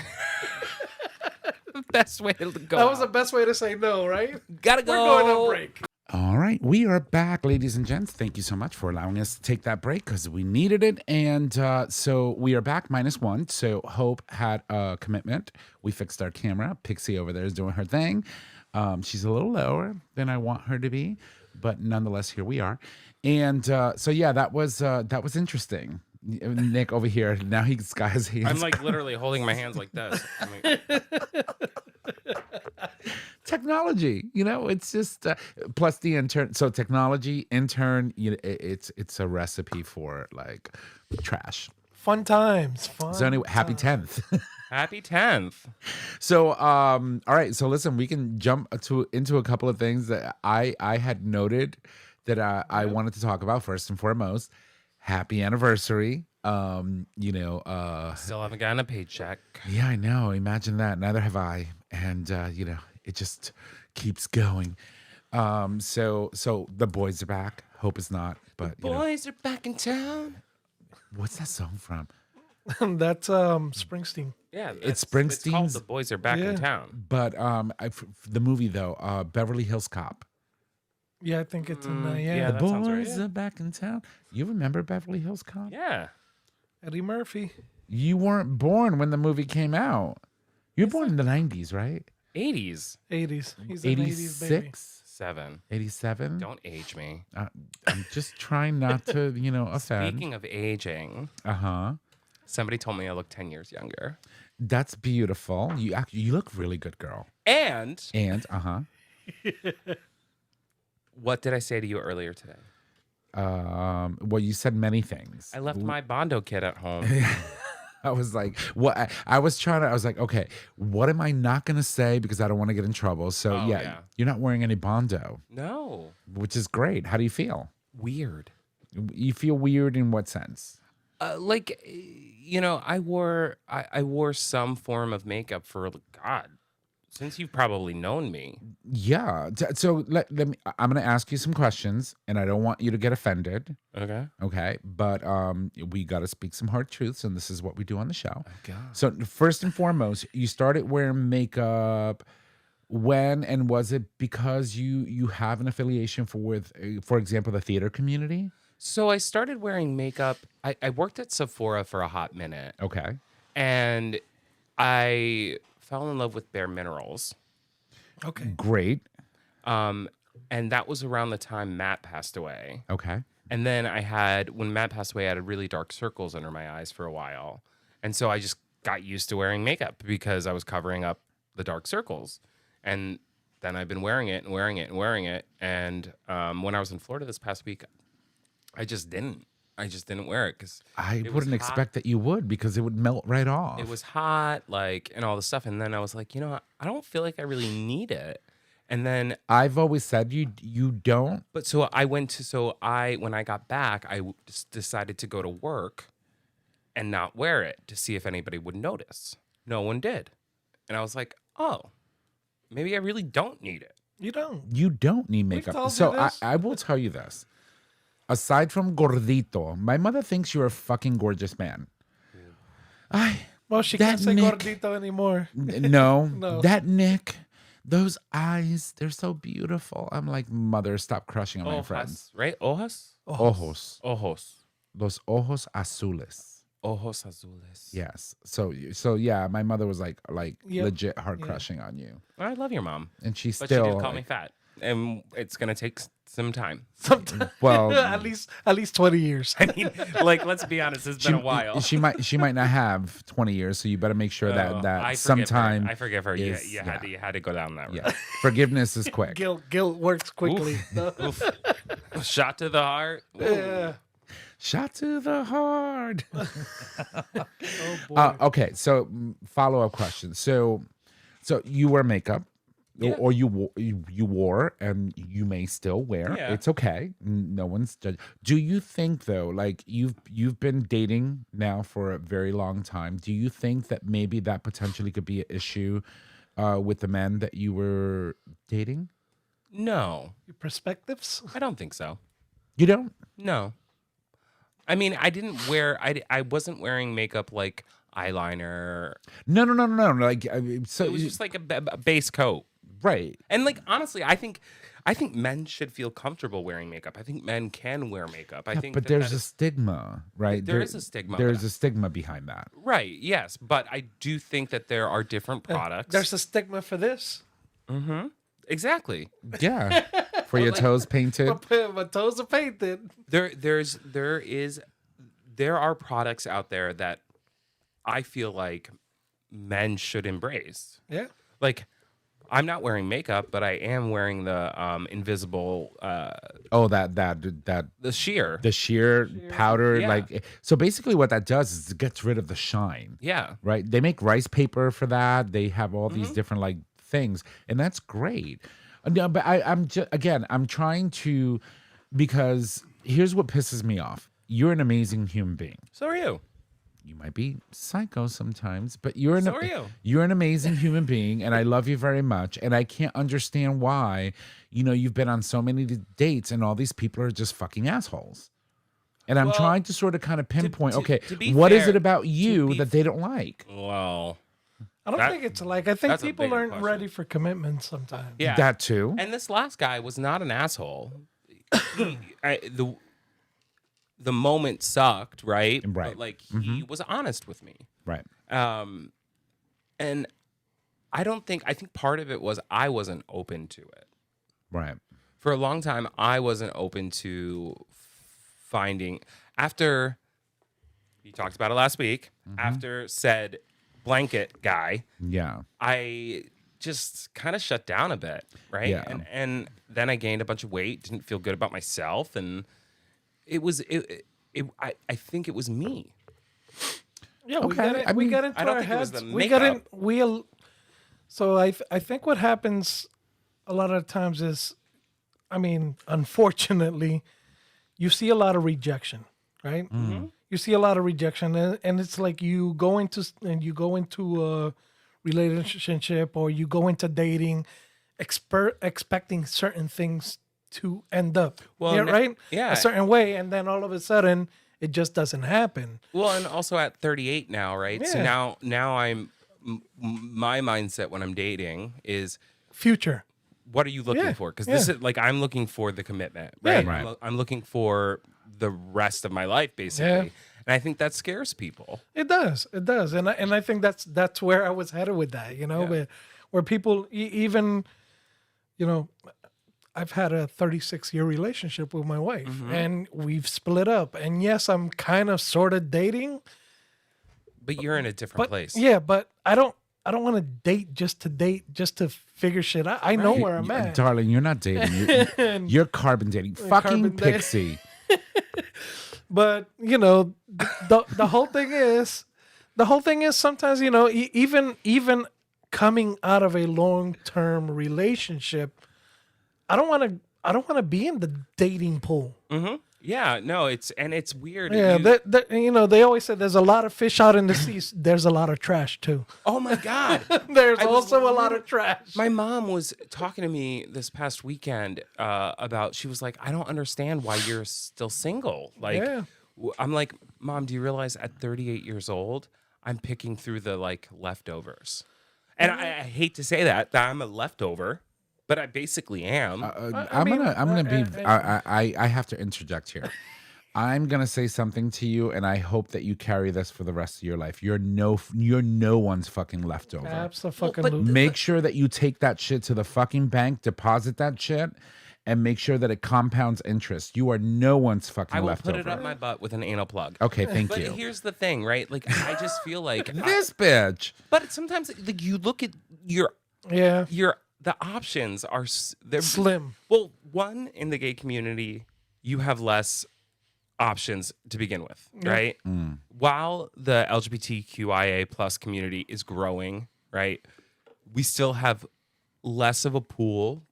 Best way to go. That was the best way to say no, right? Gotta We're go. going on break. All right, we are back, ladies and gents. Thank you so much for allowing us to take that break because we needed it. And so we are back -1. So Hope had a commitment. We fixed our camera. Pixie over there is doing her thing. She's a little lower than I want her to be, but nonetheless, here we are. And so yeah, that was interesting. Nick over here now he's got his hands. I'm like literally holding my hands like this. Technology, it's just plus the intern. So technology intern, it's a recipe for like trash. Fun times. Fun. So anyway, happy 10th. Happy 10th. So all right. So listen, we can jump into a couple of things that I had noted that I wanted to talk about first and foremost. Happy anniversary. Still haven't gotten a paycheck. Yeah, I know. Imagine that. Neither have I. And it just keeps going. So the boys are back. Hope is not, but Boys are back in town. What's that song from? That's Springsteen. Yeah, It's it's called Springsteen's. The Boys Are Back Yeah. in Town. But the movie though, Beverly Hills Cop. Yeah, I think it's in yeah, The that sounds right, boys yeah. are back in town. You remember Beverly Hills Cop? Yeah. Eddie Murphy. You weren't born when the movie came out. You were born in the 90s, right? 80s. 80s. He's an 80s baby. 86, 7. 87. Don't age me. I'm just trying not to, offend. Speaking of aging, Uh-huh. somebody told me I look 10 years younger. That's beautiful. You look really good, girl. And And what did I say to you earlier today? well, you said many things. I left my Bondo kit at home. I was like, what? I was like, okay, what am I not going to say because I don't want to get in trouble? So, Oh, yeah, yeah. you're not wearing any Bondo, No. which is great. How do you feel? Weird. You feel weird in what sense? I wore some form of makeup for God since you've probably known me. Yeah. So let me. I'm going to ask you some questions, and I don't want you to get offended. Okay. Okay, but we got to speak some hard truths, and this is what we do on the show. God. So first and foremost, you started wearing makeup when, and was it because you have an affiliation for example, the theater community? So I started wearing makeup. I worked at Sephora for a hot minute, Okay. and I fell in love with Bare Minerals. Okay. Great. And that was around the time Matt passed away. Okay. And then when Matt passed away, I had really dark circles under my eyes for a while. And so I just got used to wearing makeup because I was covering up the dark circles. And then I've been wearing it and wearing it and wearing it. And when I was in Florida this past week, I just didn't wear it because I wouldn't expect that you would because it would melt right off. it was hot, and all this stuff. And then I was like, I don't feel like I really need it. And then I've always said you don't. But when I got back, I just decided to go to work and not wear it to see if anybody would notice. No one did. And I was like, oh, maybe I really don't need it. You don't. You don't need makeup. told So you this. I will tell you this. Aside from gordito, my mother thinks you're a fucking gorgeous man. Well, she That can't say Nick- gordito anymore. No, No. that Nick, those eyes, they're so beautiful. I'm like, mother, stop crushing on my friends. Right? Ojos? Ojos. Ojos. Los ojos azules. Ojos azules. Yes. So yeah, my mother was like Yep. legit hard crushing on you. I love your mom. And she But still she did call me fat. And it's going to take some time. Sometimes. Well, at least 20 years. I mean, let's be honest, it's been a while. She might not have 20 years, so you better make sure that I that forgive sometime. her. I forgive her. You is- had to go down that road. Yeah, forgiveness is quick. Guilt works quickly. Oof. Shot to the heart. Ooh. Yeah. Shot to the heart. Oh boy. Okay, so follow up question. So you wear makeup, Yeah. or you wore, and you may still wear. Yeah. It's okay. No one's judging. Do you think though, like you've been dating now for a very long time? Do you think that maybe that potentially could be an issue with the men that you were dating? No, Your perspectives? I don't think so. You don't. No. I mean, I wasn't wearing makeup like eyeliner. No. Like so. It was just like a base coat. Right. And honestly, I think I think men should feel comfortable wearing makeup. I think men can wear makeup. I think but there's a stigma, right? There is a stigma. There's a stigma behind that. Right, yes. But I do think that there are different products. There's a stigma for this. Exactly. Yeah. For your toes painted. My toes are painted. There are products out there that I feel like men should embrace. Yeah. Like, I'm not wearing makeup, but I am wearing the invisible the sheer. The sheer powder, Yeah. like so. Basically, what that does is it gets rid of the shine. Yeah. Right. They make rice paper for that. They have all these different like things, and that's great. No, but I'm trying to, because here's what pisses me off. You're an amazing human being. So are you. You might be psycho sometimes, but you're So are you. You're an amazing human being, and I love you very much. And I can't understand why, you've been on so many dates, and all these people are just fucking assholes. And I'm Well, trying to sort of kind of pinpoint, to be what is fair- it about to you be that they don't like? Well, I don't think it's like, I think that's a people bigger aren't question. ready for commitment sometimes. yeah. That too. And this last guy was not an asshole. The moment sucked, right? Right. But like he was honest with me. Right. And I think part of it was I wasn't open to it. Right. For a long time, I wasn't open to finding, after he talked about it last week, after said blanket guy, Yeah. I just kind of shut down a bit, right? Yeah. And then I gained a bunch of weight, didn't feel good about myself, and I think it was me. Yeah, Okay, I we mean, got into I don't our think it was heads. the We got in. makeup. So I think what happens a lot of times is, I mean, unfortunately, you see a lot of rejection, right? You see a lot of rejection, and it's like you go into a relationship or you go into dating, expecting certain things to end up, right? Yeah. a certain way, and then all of a sudden it just doesn't happen. Well, and also at 38 now, right? So Yeah. now my mindset when I'm dating is, Future. what are you looking Yeah, for? Because yeah. this is like, I'm looking for the commitment, Yeah. right? Right. I'm looking for the rest of my life, basically. Yeah. And I think that scares people. It does, and I think that's where I was headed with that, where people even, I've had a 36-year relationship with my wife, and we've split up, and yes, I'm kind of sort of dating, But you're in a different but place. yeah, but I don't want to date just to figure shit out. I know where I'm at. Darling, you're not dating. You're carbon dating. Fucking carbon dating. pixie. But the whole thing is sometimes even coming out of a long-term relationship, I don't want to be in the dating pool. Yeah, no, it's weird. Yeah, You- they always say there's a lot of fish out in the seas. There's a lot of trash too. oh my God. There's I was also a lot of trash. My mom was talking to me this past weekend about, she was like, I don't understand why you're still single. Like, Yeah. I'm like, Mom, do you realize at 38 years old, I'm picking through the like leftovers? And I hate to say that I'm a leftover, but I basically am. I'm gonna be. I have to interject here. I'm gonna say something to you, and I hope that you carry this for the rest of your life. You're no one's fucking leftover. Absolutely. Make sure that you take that shit to the fucking bank, deposit that shit, and make sure that it compounds interest. You are no one's fucking I will leftover. put it up my butt with an anal plug. Okay, thank But you. here's the thing, right? Like, I just feel like This bitch. but sometimes like you look at your Yeah. the options are they're Slim. Well, one, in the gay community, you have less options to begin with, right? While the LGBTQIA plus community is growing, right, we still have less of a pool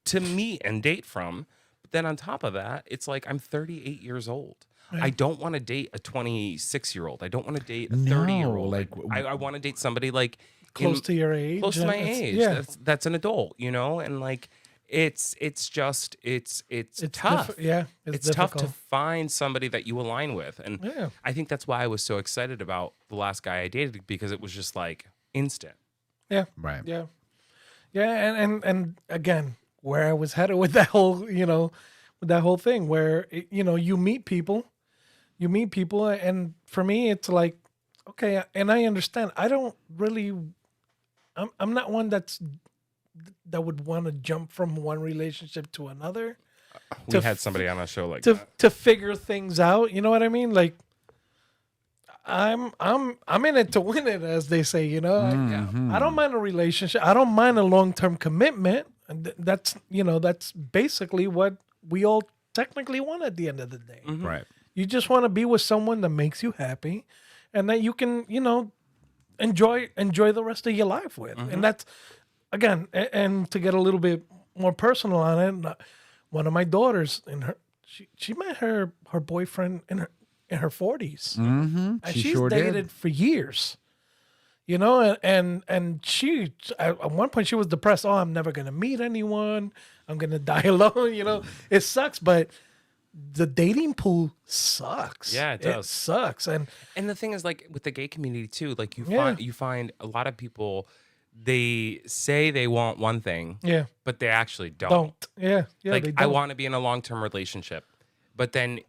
to meet and date from. But then on top of that, it's like, I'm 38 years old. I don't want to date a 26-year-old. I don't want to date a 30-year-old. like, I want to date somebody like Close to your age. close to my and it's- age. Yeah. That's an adult, and like it's tough. It's It's it's tough to difficult. find somebody that you align with, and Yeah. I think that's why I was so excited about the last guy I dated, because it was just like instant. Yeah. Right. Yeah. Yeah, and again, where I was headed with that whole, with that whole thing where, you meet people, and for me, it's like, okay, and I understand. I don't really, I'm not one that would want to jump from one relationship to another. We had somebody on our show like to that. to figure things out. You know what I mean? Like I'm in it to win it, as they say. I don't mind a relationship. I don't mind a long-term commitment. And that's basically what we all technically want at the end of the day. Right. You just want to be with someone that makes you happy, and that you can enjoy the rest of your life with. And that's, again, and to get a little bit more personal on it, one of my daughters, she met her boyfriend in her 40s, and She she's sure dated did. for years. And she at one point she was depressed. Oh, I'm never gonna meet anyone. I'm gonna die alone. It sucks, but the dating pool sucks. Yeah, it does. It sucks, and And the thing is, like with the gay community too, like Yeah. you find a lot of people, they say they want one thing, yeah, but they actually don't. don't. Yeah, Like they I don't. want to be in a long-term relationship, but then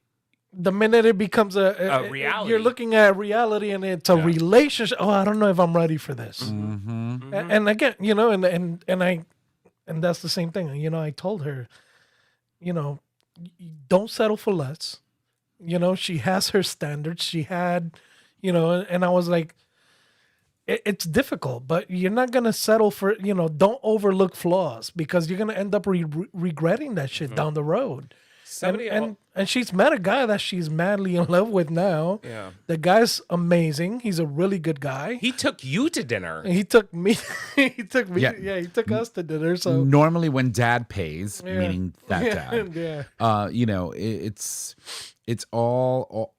The minute it becomes a reality. you're looking at reality, and it's a relationship. Oh, I don't know if I'm ready for this. And again, and that's the same thing. I told her, don't settle for less. She has her standards. She had, and I was like, it's difficult, but you're not gonna settle for, don't overlook flaws, because you're gonna end up regretting that shit down the road. somebody And she's met a guy that she's madly in love with now. Yeah. The guy's amazing. He's a really good guy. he took you to dinner. And he took me. He took me. Yeah. Yeah, he took us to dinner. So Normally, when dad pays, Yeah. meaning that dad, yeah. it's all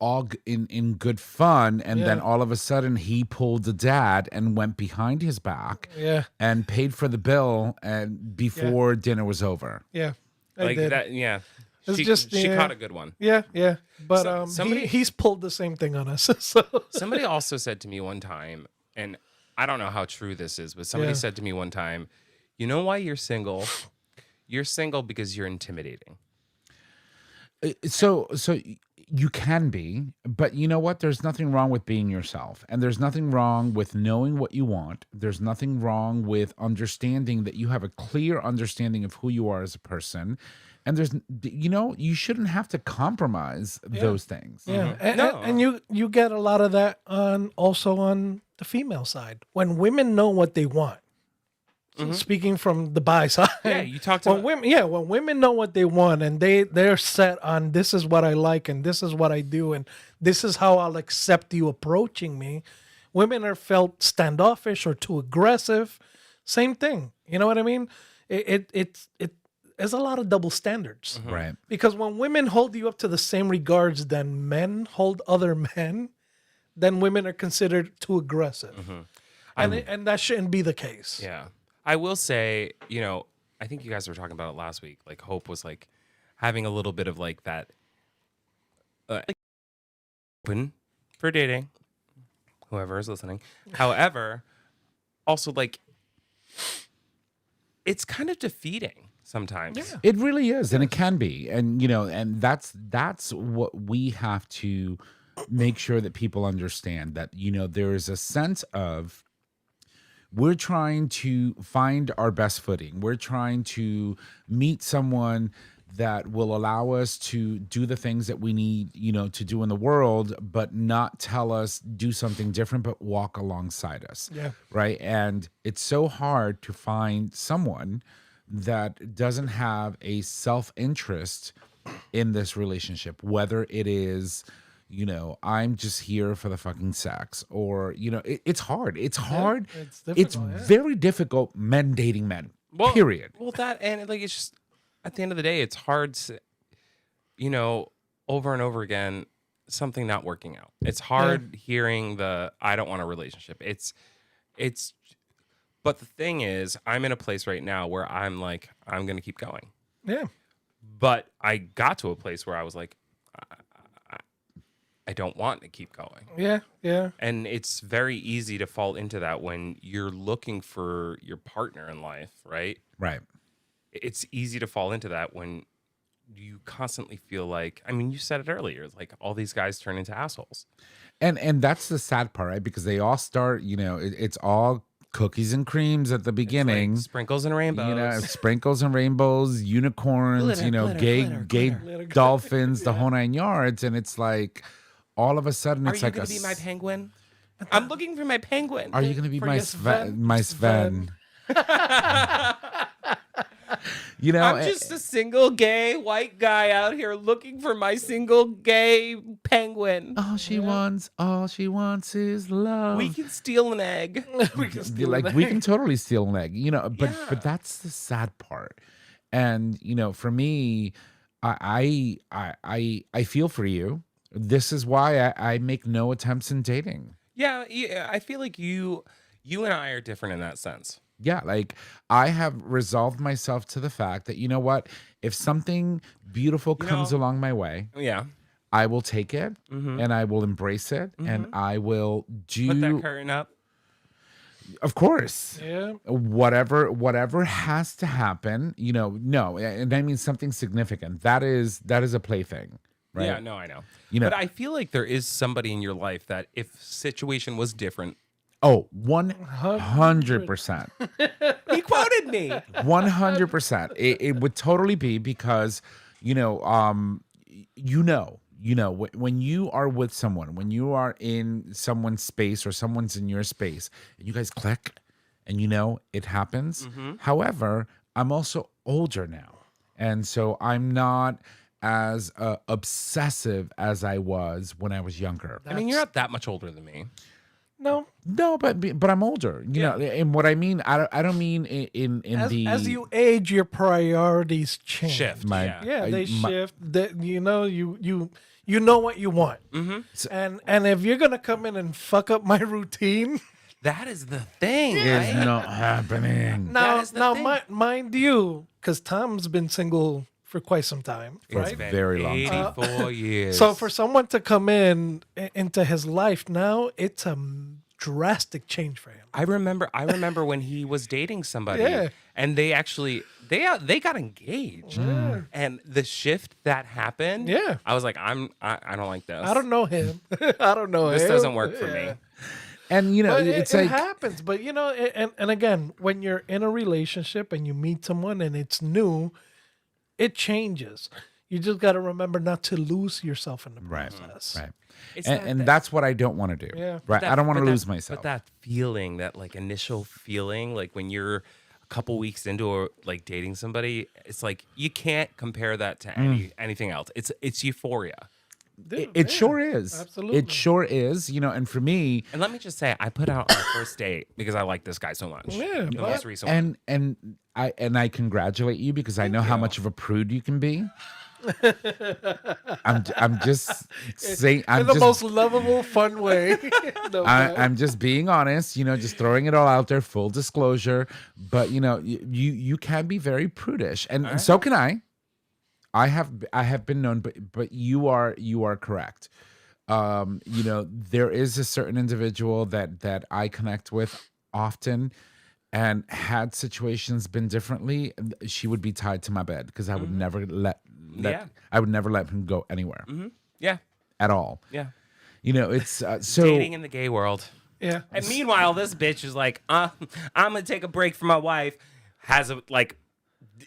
in good fun, and then Yeah. all of a sudden he pulled the dad and went behind his back Yeah. and paid for the bill and before dinner was over. Yeah. I Like did. that, yeah. It's She just, she yeah. caught a good one. Yeah, yeah. But So- somebody- he's pulled the same thing on us. So Somebody also said to me one time, and I don't know how true this is, but somebody Yeah. said to me one time, you know why you're single? You're single because you're intimidating. So you can be, but you know what? There's nothing wrong with being yourself, and there's nothing wrong with knowing what you want. There's nothing wrong with understanding that you have a clear understanding of who you are as a person, and you shouldn't have to compromise those things. yeah, and, No. and you get a lot of that also on the female side, when women know what they want. Speaking from the bi side, Yeah, you talked when about when women know what they want, and they're set on, this is what I like, and this is what I do, and this is how I'll accept you approaching me. Women are felt standoffish or too aggressive. Same thing. You know what I mean? There's a lot of double standards. Right. Because when women hold you up to the same regards than men hold other men, then women are considered too aggressive. And that shouldn't be the case. Yeah. I will say, I think you guys were talking about it last week. Like Hope was like having a little bit of like that open for dating, whoever is listening. However, also like it's kind of defeating sometimes. It really is, and it can be, and and that's what we have to make sure that people understand, that there is a sense of, we're trying to find our best footing. We're trying to meet someone that will allow us to do the things that we need, to do in the world, but not tell us do something different, but walk alongside us. Yeah. Right. And it's so hard to find someone that doesn't have a self-interest in this relationship, whether it is, I'm just here for the fucking sex, or, it's hard. It's hard. it's It's difficult, yeah. very difficult, men dating men, period. Well, that, and like, it's just, at the end of the day, it's hard to, over and over again, something not working out. It's hard hearing I don't want a relationship. But the thing is, I'm in a place right now where I'm like, I'm going to keep going. Yeah. But I got to a place where I was like, I don't want to keep going. Yeah. Yeah. And it's very easy to fall into that when you're looking for your partner in life, right? Right. it's easy to fall into that when you constantly feel like, I mean, you said it earlier, like all these guys turn into assholes. And that's the sad part, right? Because they all start, it's all cookies and creams at the beginning. Like sprinkles and rainbows. Sprinkles and rainbows, unicorns, gay dolphins, the whole 9 yards. And it's like, all of a sudden, Are it's you like going to be my penguin? I'm looking for my penguin. Are you going to be For my your Sven? Sven? My Sven. I'm just a single gay white guy out here looking for my single gay penguin. all she wants is love. We can steal an egg. We can steal Like that. we can totally steal an egg, but Yeah. but that's the sad part. And for me, I feel for you. This is why I make no attempts in dating. Yeah, I feel like you and I are different in that sense. Yeah, like I have resolved myself to the fact that what, if something beautiful comes along my way, Yeah. I will take it and I will embrace it and I will do Put that curtain up. Of course. Yeah. Whatever has to happen, no, and I mean something significant. That is a plaything, right? Yeah, no, I know. You know- But I feel like there is somebody in your life that if situation was different, Oh, 100%. he quoted me. 100%. It would totally be because, when you are with someone, when you are in someone's space or someone's in your space, and you guys click, and it happens. However, I'm also older now, and so I'm not as obsessive as I was when I was younger. I mean, you're not that much older than me. No. No, but I'm older. You know, and what I mean, I don't mean in As you age, your priorities change. Shift. Yeah, they shift. You know what you want. And if you're gonna come in and fuck up my routine, That is the thing. It's Right? not happening. now is the thing. mind you, because Tom's been single for quite some time, For a right? very long time. 84 years. So for someone to come into his life now, it's a drastic change for him. I remember when he was dating somebody, Yeah. and they actually they got engaged, and the shift that happened. Yeah. I was like, I don't like this. I don't know him. I don't know This him. doesn't work for me. And But it's it like happens. But and again, when you're in a relationship and you meet someone and it's new, it changes. You just got to remember not to lose yourself in the process. right. It's And that's what I don't want to do. Yeah. Right. I don't want to lose myself. But that feeling, that like initial feeling, like when you're a couple weeks into like dating somebody, it's like you can't compare that to anything else. It's euphoria. Dude, It yeah, sure is. absolutely. It sure is. And for me, And let me just say, I put out our first date because I like this guy so much. Yeah, the but- most recent one. and I congratulate you because I know how much of a prude you can be. I'm just saying. in the most lovable, fun way. No, I'm just being honest, just throwing it all out there, full disclosure. But you can be very prudish, and so can I. I have been known, but you are correct. There is a certain individual that I connect with often, and had situations been differently, she would be tied to my bed because I would never let I would never let him go anywhere Yeah, at all. yeah. It's so Dating in the gay world. yeah. And meanwhile, this bitch is like, I'm gonna take a break from my wife.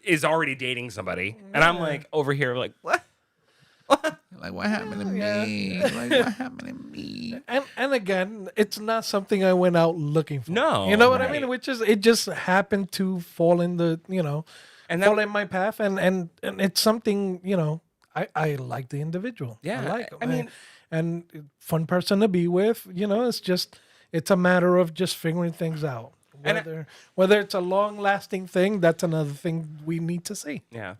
Is already dating somebody, and I'm like over here like, what? like what happened to me? Like what happened to me? And again, it's not something I went out looking for. No, you know what I right. mean? Which is, it just happened to fall in the, And fall that, in my path, and it's something, I like the individual. Yeah, I like him. I mean- and fun person to be with. It's a matter of just figuring things out. And Whether it's a long lasting thing, that's another thing we need to see. yeah,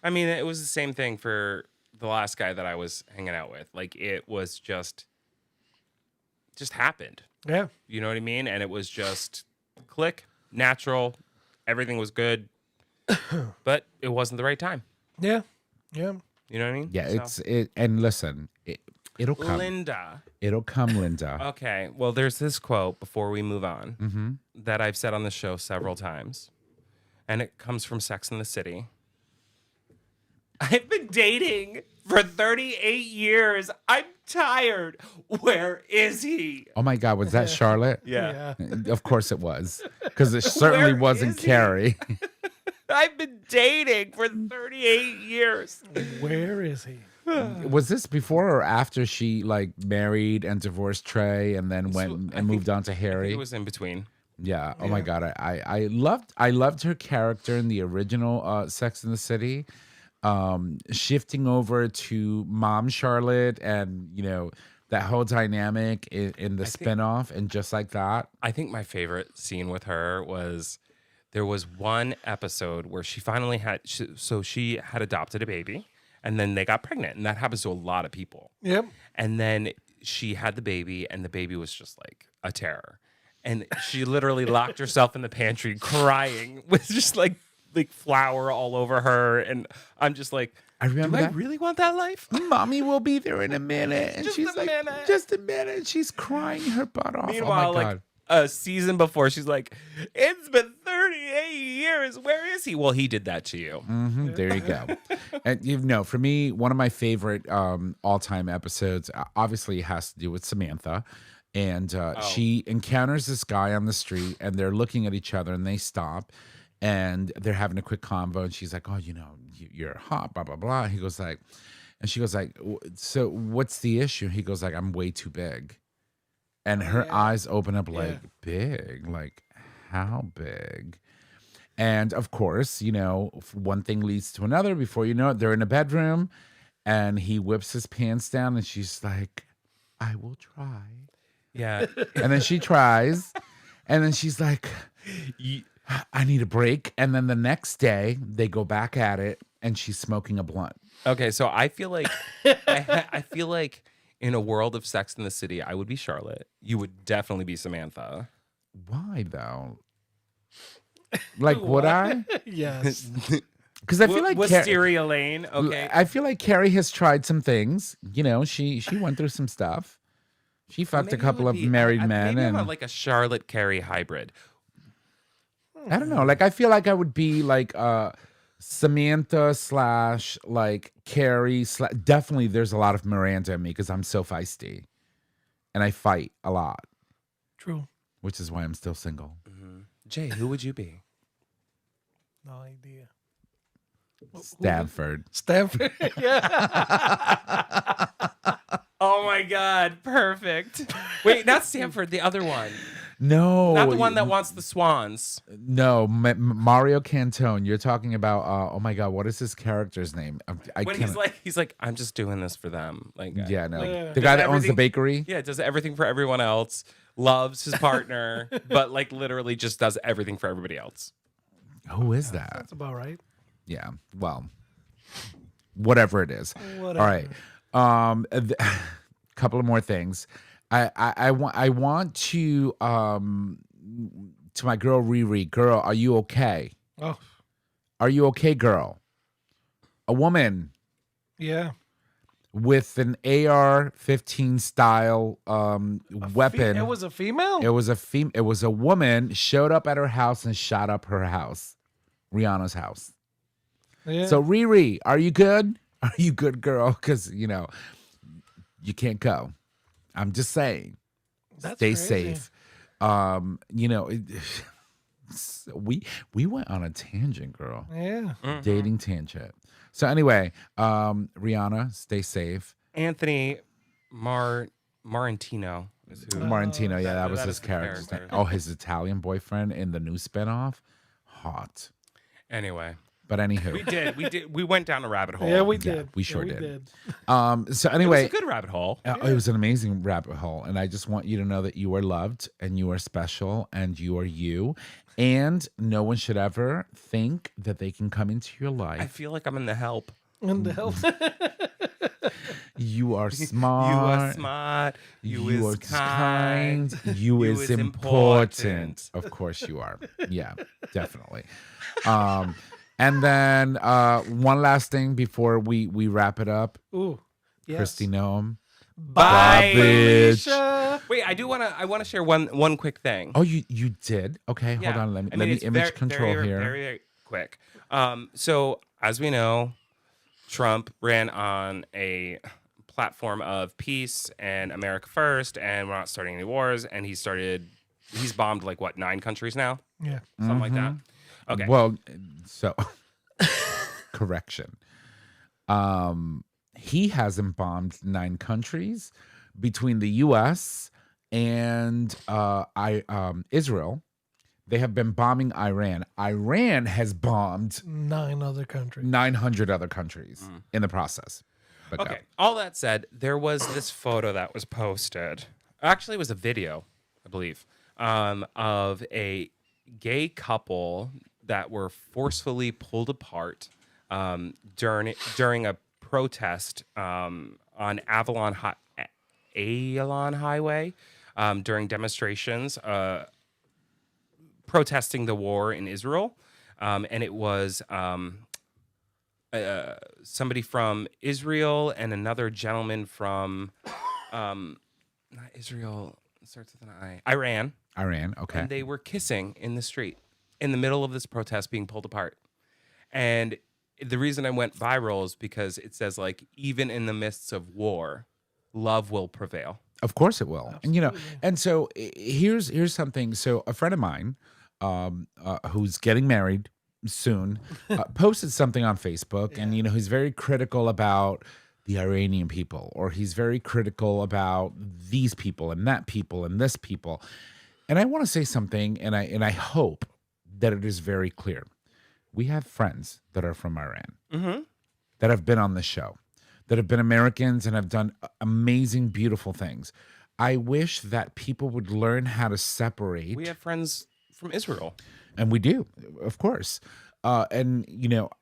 I mean, it was the same thing for the last guy that I was hanging out with. Like, it was just happened. Yeah. You know what I mean? And it was just click, natural, everything was good, but it wasn't the right time. Yeah. Yeah. You know what I mean? Yeah, So- and listen, it'll come. Linda. It'll come, Linda. Okay, well, there's this quote before we move on that I've said on the show several times. and it comes from Sex and the City. I've been dating for 38 years. I'm tired. Where is he? Oh my God, was that Charlotte? Yeah. Of course it was, because it certainly Where wasn't is he? Carrie. I've been dating for 38 years. Where is he? Was this before or after she like married and divorced Trey and then went and moved on to Harry? It was in between. Yeah. Oh my God. I loved her character in the original Sex and the City. Shifting over to Mom Charlotte and that whole dynamic in the spinoff, and just like that. I think my favorite scene with her was there was one episode where she finally she had adopted a baby and then they got pregnant, and that happens to a lot of people. Yep. And then she had the baby, and the baby was just like a terror. And she literally locked herself in the pantry crying with just like flour all over her. And I'm just like, I remember do I that. really want that life? Mommy will be there in a minute. And Just she's a like, minute. just a minute. She's crying her butt off. Meanwhile, oh my God. like a season before, she's like, it's been 38 years. Where is he? Well, he did that to you. There you go. And for me, one of my favorite all-time episodes obviously has to do with Samantha. And she encounters this guy on the street, and they're looking at each other, and they stop, and they're having a quick convo. And she's like, "Oh, you're hot, blah blah blah." He goes like, and she goes like, "So what's the issue?" He goes like, "I'm way too big," and her eyes open up like, "Big? Like how big?" And of course, one thing leads to another. Before you know it, they're in a bedroom, and he whips his pants down, and she's like, "I will try." Yeah. And then she tries, and then she's like, I need a break. And then the next day, they go back at it, and she's smoking a blunt. Okay, so I feel like I feel like in a world of Sex in the City, I would be Charlotte. You would definitely be Samantha. Why, though? Like, would I? Yes. Because I feel like Wisteria Lane. Okay. I feel like Carrie has tried some things. She went through some stuff. She fucked a Maybe couple it of would be- married men, maybe I'm and like a Charlotte Carrie hybrid. I don't know. Like, I feel like I would be like Samantha / like Carrie / definitely. There's a lot of Miranda in me because I'm so feisty, and I fight a lot, True. which is why I'm still single. Jay, who would you be? No idea. Stanford. Stanford. Yeah. Oh my God, perfect. Wait, not Stanford, the other one. No, Not the one that wants the swans. No, Mario Cantone. You're talking about. Oh my God, what is his character's name? I When can't. he's like, I'm just doing this for them. Like, Yeah, no. Yeah. The guy that Does owns the everything- bakery. yeah, does everything for everyone else, loves his partner, but like literally just does everything for everybody else. Who is that? That's about right. Yeah. Well, whatever it is. Whatever. All right. Couple of more things. I want to my girl Riri. Girl, are you okay? Oh, Are you okay, girl? A woman yeah. with an AR-15 style weapon. It was a female? It was a woman showed up at her house and shot up her house, Rihanna's house. Yeah. So Riri, are you good? Are you good, girl? Because you can't go. I'm just saying, That's stay crazy. safe. We went on a tangent, girl. Yeah. Dating tangent. So anyway, Rihanna, stay safe. Anthony Marantino is who. Martino, yeah, that was that his is the character's name. character. Oh, his Italian boyfriend in the new spinoff, hot. Anyway, But anywho, we went down a rabbit hole. Yeah, we did. we sure Yeah, did. So It was anyway, a good rabbit hole. it was an amazing rabbit hole, and I just want you to know that you are loved and you are special and you are you, and no one should ever think that they can come into your I life. feel like I'm in the help. And the hell? You are You smart. are smart. You are is kind. You is is important. important. Of course you are. Yeah, definitely. And then one last thing before we wrap it up. Ooh. Yes. Christy Noam. Bye. bitch. Felicia. Wait, I want to share one quick thing. Oh, you did? Okay, hold on. Let me image control here. quick. So as we know, Trump ran on a platform of peace and America first, and we're not starting any wars. And he's bombed like what, 9 countries now, Yeah. something like that. Okay. Well, so correction. He hasn't bombed 9 countries between the U.S. and Israel. They have been bombing Iran. Iran has bombed 9 other countries. 900 other countries in the process. But Okay. All that said, there was this photo that was posted. Actually, it was a video, I believe, of a gay couple that were forcefully pulled apart during a protest on Avalon Highway during demonstrations protesting the war in Israel. And it was somebody from Israel and another gentleman from not Israel, it starts with an I, Iran. Iran, okay. And they were kissing in the street in the middle of this protest being pulled apart. And the reason I went viral is because it says, like, even in the midst of war, love will prevail. Of course it will. And, and so here's something. So a friend of mine who's getting married soon posted something on Facebook, and, he's very critical about the Iranian people, or he's very critical about these people and that people and this people. And I want to say something, and I hope that it is very clear. We have friends that are from Iran that have been on the show, that have been Americans and have done amazing, beautiful things. I wish that people would learn how to separate. We have friends from Israel. And we do, of course. And,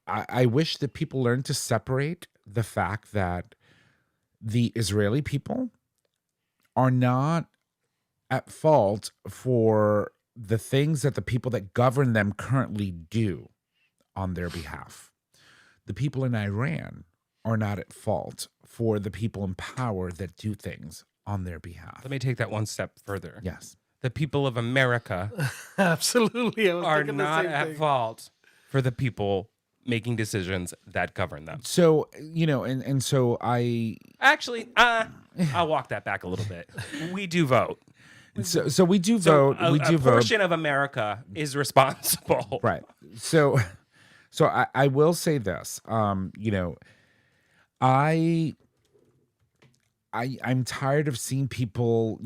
I wish that people learn to separate the fact that the Israeli people are not at fault for the things that the people that govern them currently do on their behalf. The people in Iran are not at fault for the people in power that do things on their behalf. Let me take that one step further. Yes. The people of America Absolutely. I was are thinking the not same at thing. fault for the people making decisions that govern them. So, and so I... Actually, I'll walk that back a little bit. We do vote. So we do vote. A, we do a vote. portion of America is responsible. Right. So I will say this. I'm tired of seeing people,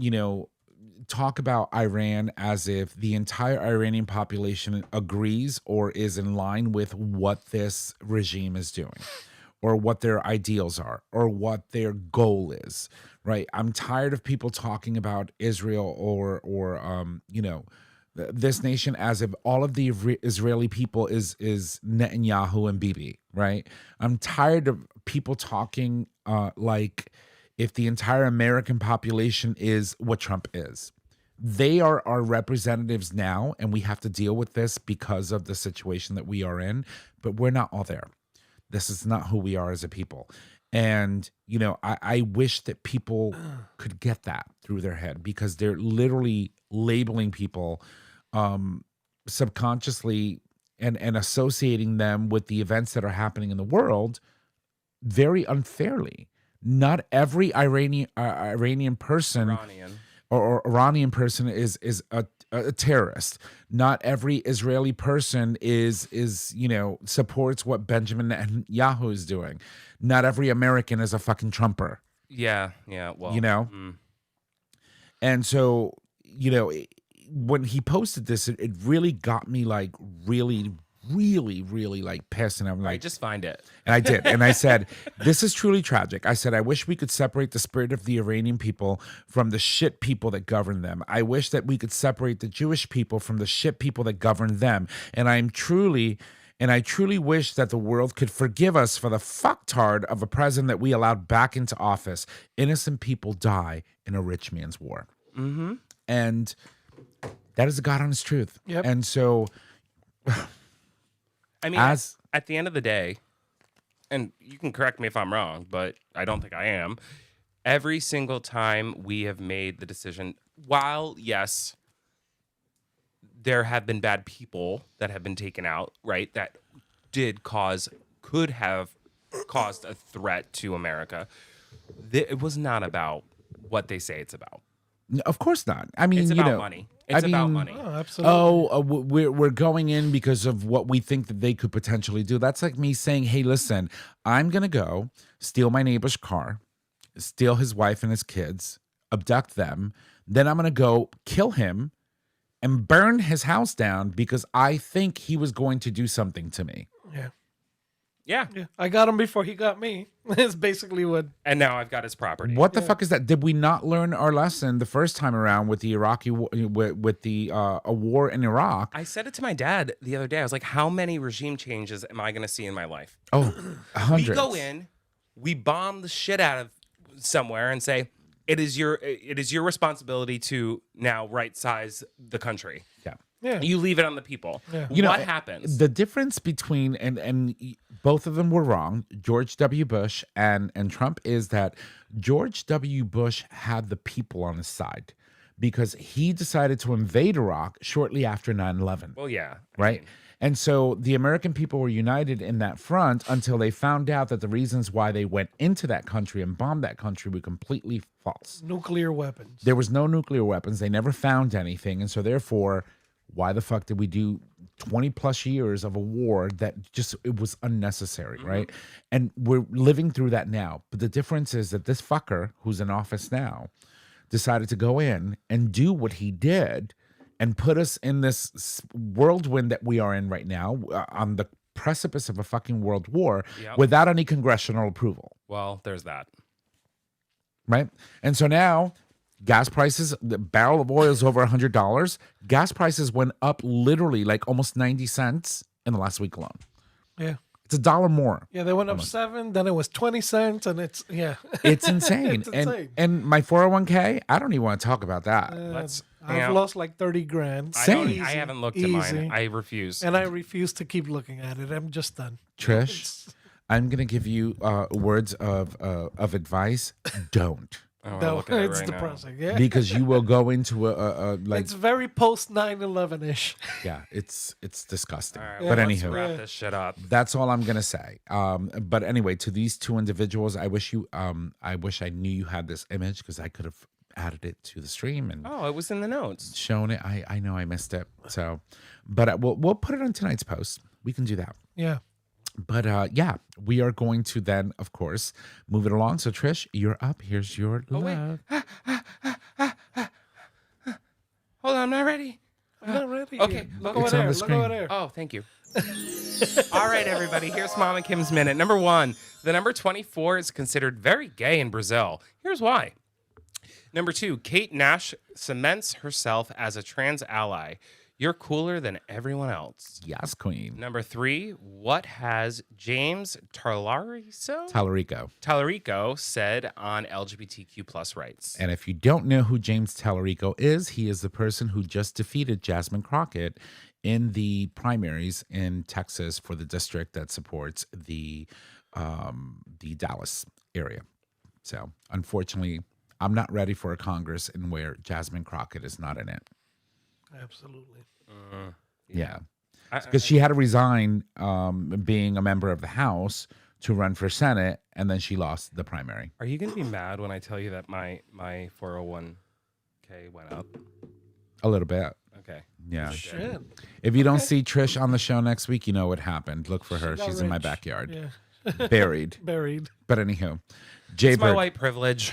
talk about Iran as if the entire Iranian population agrees or is in line with what this regime is doing, or what their ideals are, or what their goal is. Right. I'm tired of people talking about Israel or this nation as if all of the Israeli people is Netanyahu and Bibi. Right. I'm tired of people talking like if the entire American population is what Trump is. They are our representatives now, and we have to deal with this because of the situation that we are in, but we're not all there. This is not who we are as a people. And, I wish that people could get that through their head, because they're literally labeling people subconsciously and associating them with the events that are happening in the world very unfairly. Not every Iranian person Iranian. or Iranian person is a terrorist. Not every Israeli person is supports what Benjamin Netanyahu is doing. Not every American is a fucking Trumper. Yeah. Well, And so, when he posted this, it really got me like really like pissed, and I'm like, just find it. and I did. And I said, this is truly tragic. I said, I wish we could separate the spirit of the Iranian people from the shit people that govern them. I wish that we could separate the Jewish people from the shit people that govern them. And I truly wish that the world could forgive us for the fucktard of a president that we allowed back into office. Innocent people die in a rich man's war. Mm-hmm. And that is the God honest truth. Yep. And so... I mean, at the end of the day, and you can correct me if I'm wrong, but I don't think I am, every single time we have made the decision, while, yes, there have been bad people that have been taken out, right? That could have caused a threat to America. It was not about what they say it's about. Of course not. I mean, It's you about know, money. It's about money. Oh, absolutely. we're going in because of what we think that they could potentially do. That's like me saying, hey, listen, I'm going to go steal my neighbor's car, steal his wife and his kids, abduct them. Then I'm going to go kill him and burn his house down because I think he was going to do something to me. Yeah. Yeah. Yeah. I got him before he got me. It's basically what. And now I've got his property. What the fuck is that? Did we not learn our lesson the first time around with the Iraqi with the a war in Iraq? I said it to my dad the other day. I was like, how many regime changes am I going to see in my life? Oh, hundreds. We go in, we bomb the shit out of somewhere and say, it is your responsibility to now right size the country. Yeah. Yeah. You leave it on the people. Yeah. You know, what happens? The difference between and both of them were wrong, George W. Bush and Trump, is that George W. Bush had the people on his side because he decided to invade Iraq shortly after 9/11. Well, yeah. Right? And so the American people were united in that front until they found out that the reasons why they went into that country and bombed that country were completely false. Nuclear weapons. There was no nuclear weapons. They never found anything. And so therefore, why the fuck did we do 20 plus years of a war that just, it was unnecessary, right? And we're living through that now. But the difference is that this fucker who's in office now decided to go in and do what he did and put us in this whirlwind that we are in right now on the precipice of a fucking world war without any congressional approval. Well, there's that. Right? And so now gas prices, the barrel of oil is over $100. Gas prices went up literally like almost 90 cents in the last week alone. Yeah. It's $1 more. Yeah, they went up 7, then it was 20 cents, and it's It's insane. It's insane. And my 401k, I don't even want to talk about that. I've lost like 30 grand. Same. I haven't looked at mine. I refuse. And I refuse to keep looking at it. I'm just done. Trish, I'm going to give you words of advice. Don't. Oh, No, look at it it's right now. depressing. Yeah. Because you will go into a like, It's very post 9/11-ish. yeah, it's disgusting. All right, But well, let's anywho, wrap this shit up. that's all I'm gonna say. But anyway, to these two individuals, I wish I knew you had this image because I could have added it to the stream and Oh, it was in the notes. shown it. I know I missed it. So, but we'll put it on tonight's post. We can do that. Yeah. But yeah, we are going to then, of course, move it along. So Trish, you're up. Here's your wait. love. Hold on, I'm not ready. I'm not ready. Okay, Look okay. over It's on there. the Look screen. over there. Oh, thank you. All right, everybody. Here's Mama Kim's Minute. Number 1, the number 24 is considered very gay in Brazil. Here's why. Number 2, Kate Nash cements herself as a trans ally. You're cooler than everyone else. Yes, queen. Number 3, what has James Tallarico said on LGBTQ plus rights? And if you don't know who James Tallarico is, he is the person who just defeated Jasmine Crockett in the primaries in Texas for the district that supports the Dallas area. So, unfortunately, I'm not ready for a Congress in where Jasmine Crockett is not in it. Absolutely. Yeah. Because she had to resign being a member of the House to run for Senate, and then she lost the primary. Are you going to be mad when I tell you that my 401k went up? A little bit. Okay. Yeah. Shit. If you don't see Trish on the show next week, you know what happened. Look for her. got She's in my rich. backyard. Yeah. Buried. Buried. But anywho, Jay It's my Bird, white privilege.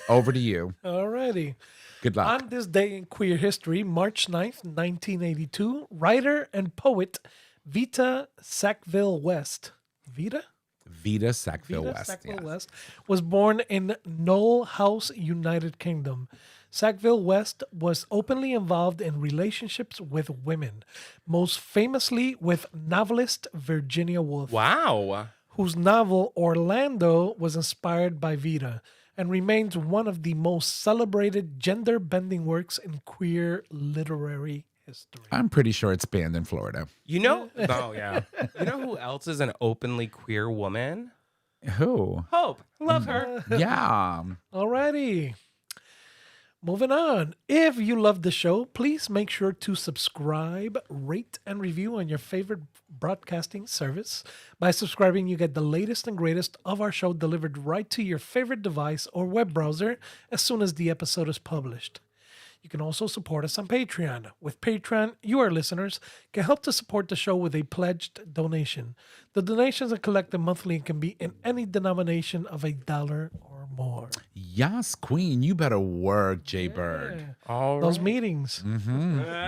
over to you. Alrighty. Good luck. On this day in queer history, March 9th, 1982, writer and poet Vita Sackville West. Vita Sackville West. Sackville Yes. West was born in Knoll House, United Kingdom. Sackville West was openly involved in relationships with women, most famously with novelist Virginia Woolf, Wow. whose novel Orlando was inspired by Vita and remains one of the most celebrated gender-bending works in queer literary history. I'm pretty sure it's banned in Florida. You know? Oh, yeah. You know who else is an openly queer woman? Who? Hope. Love her. Yeah. Alrighty. Moving on. If you love the show, please make sure to subscribe, rate, and review on your favorite broadcasting service. By subscribing, you get the latest and greatest of our show delivered right to your favorite device or web browser as soon as the episode is published. You can also support us on Patreon. With Patreon, you, our listeners, can help to support the show with a pledged donation. The donations are collected monthly and can be in any denomination of $1 or more. Yes, Queen, you better work, Jay Bird. All Those right. meetings,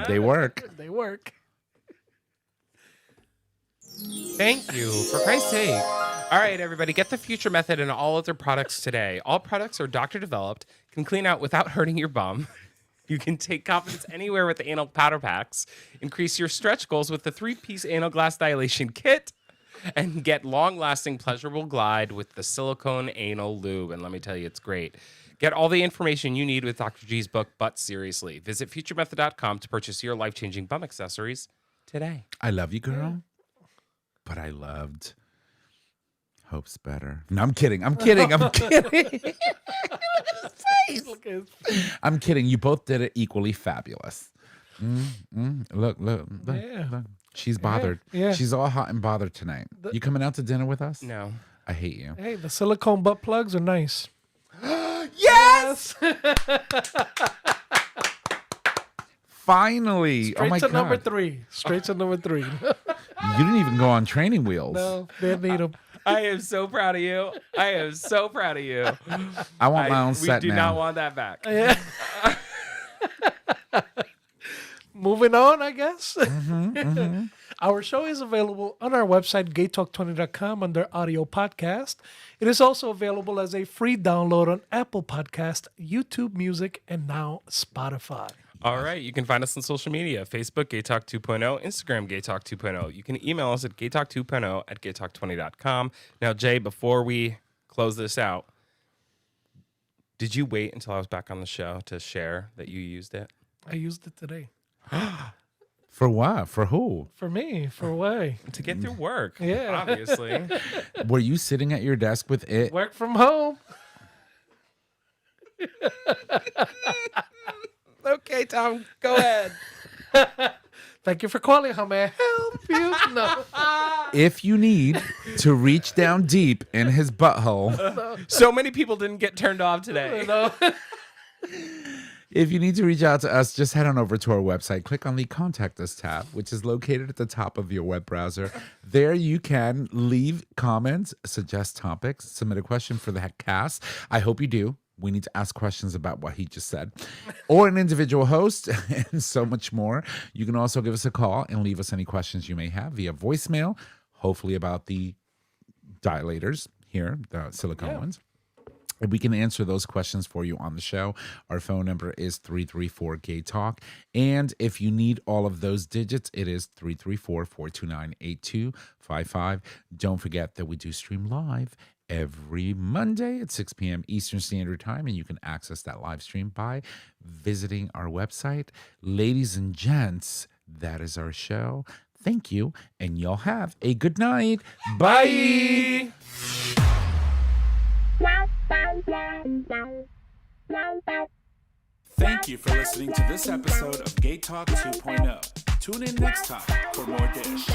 They work. they work. Thank you, for Christ's sake. All right, everybody, get the Future Method and all other products today. All products are doctor developed, can clean out without hurting your bum. You can take confidence anywhere with the anal powder packs, increase your stretch goals with the 3-piece anal glass dilation kit, and get long-lasting pleasurable glide with the silicone anal lube. And let me tell you, it's great. Get all the information you need with Dr. G's book, But Seriously. Visit futuremethod.com to purchase your life-changing bum accessories today. I love you, girl. But I loved Hope's better. No, I'm kidding. I'm kidding. Look at his I'm kidding. You both did it equally fabulous. Look. Yeah. Look. She's bothered. Yeah. She's all hot and bothered tonight. You coming out to dinner with us? No. I hate you. Hey, the silicone butt plugs are nice. Yes! Finally. Straight oh my to God. number 3. Straight to number 3. You didn't even go on training wheels. No, they need them. I am so proud of you. I am so proud of you. I want my own We set do now. not want that back. Yeah. Moving on, I guess. Our show is available on our website, gaytalk20.com, under audio podcast. It is also available as a free download on Apple Podcast, YouTube Music, and now Spotify. All right. You can find us on social media, Facebook, Gaytalk 2.0, Instagram, Gaytalk 2.0. You can email us at gaytalk2.0@gaytalk20.com. Now, Jay, before we close this out, did you wait until I was back on the show to share that you used it? I used it today. For what? For who? For me, for away. To get through work. Yeah. Obviously. Were you sitting at your desk with it? Work from home. Okay, Tom, go ahead. Thank you for calling. How may I help you? No. If you need to reach down deep in his butthole, So many people didn't get turned off today. No. if you need to reach out to us, just head on over to our website. Click on the Contact Us tab, which is located at the top of your web browser. There you can leave comments, suggest topics, submit a question for the cast. I hope you do. We need to ask questions about what he just said, or an individual host, and so much more. You can also give us a call and leave us any questions you may have via voicemail, hopefully about the dilators here, the silicone ones. And we can answer those questions for you on the show. Our phone number is 334-GAY-TALK. And if you need all of those digits, it is 334-429-8255. Don't forget that we do stream live every Monday at 6 p.m. Eastern Standard Time, and you can access that live stream by visiting our website. Ladies and gents, that is our show. Thank you, and y'all have a good night. Bye. Thank you for listening to this episode of Gay Talk 2.0. Tune in next time for more dish.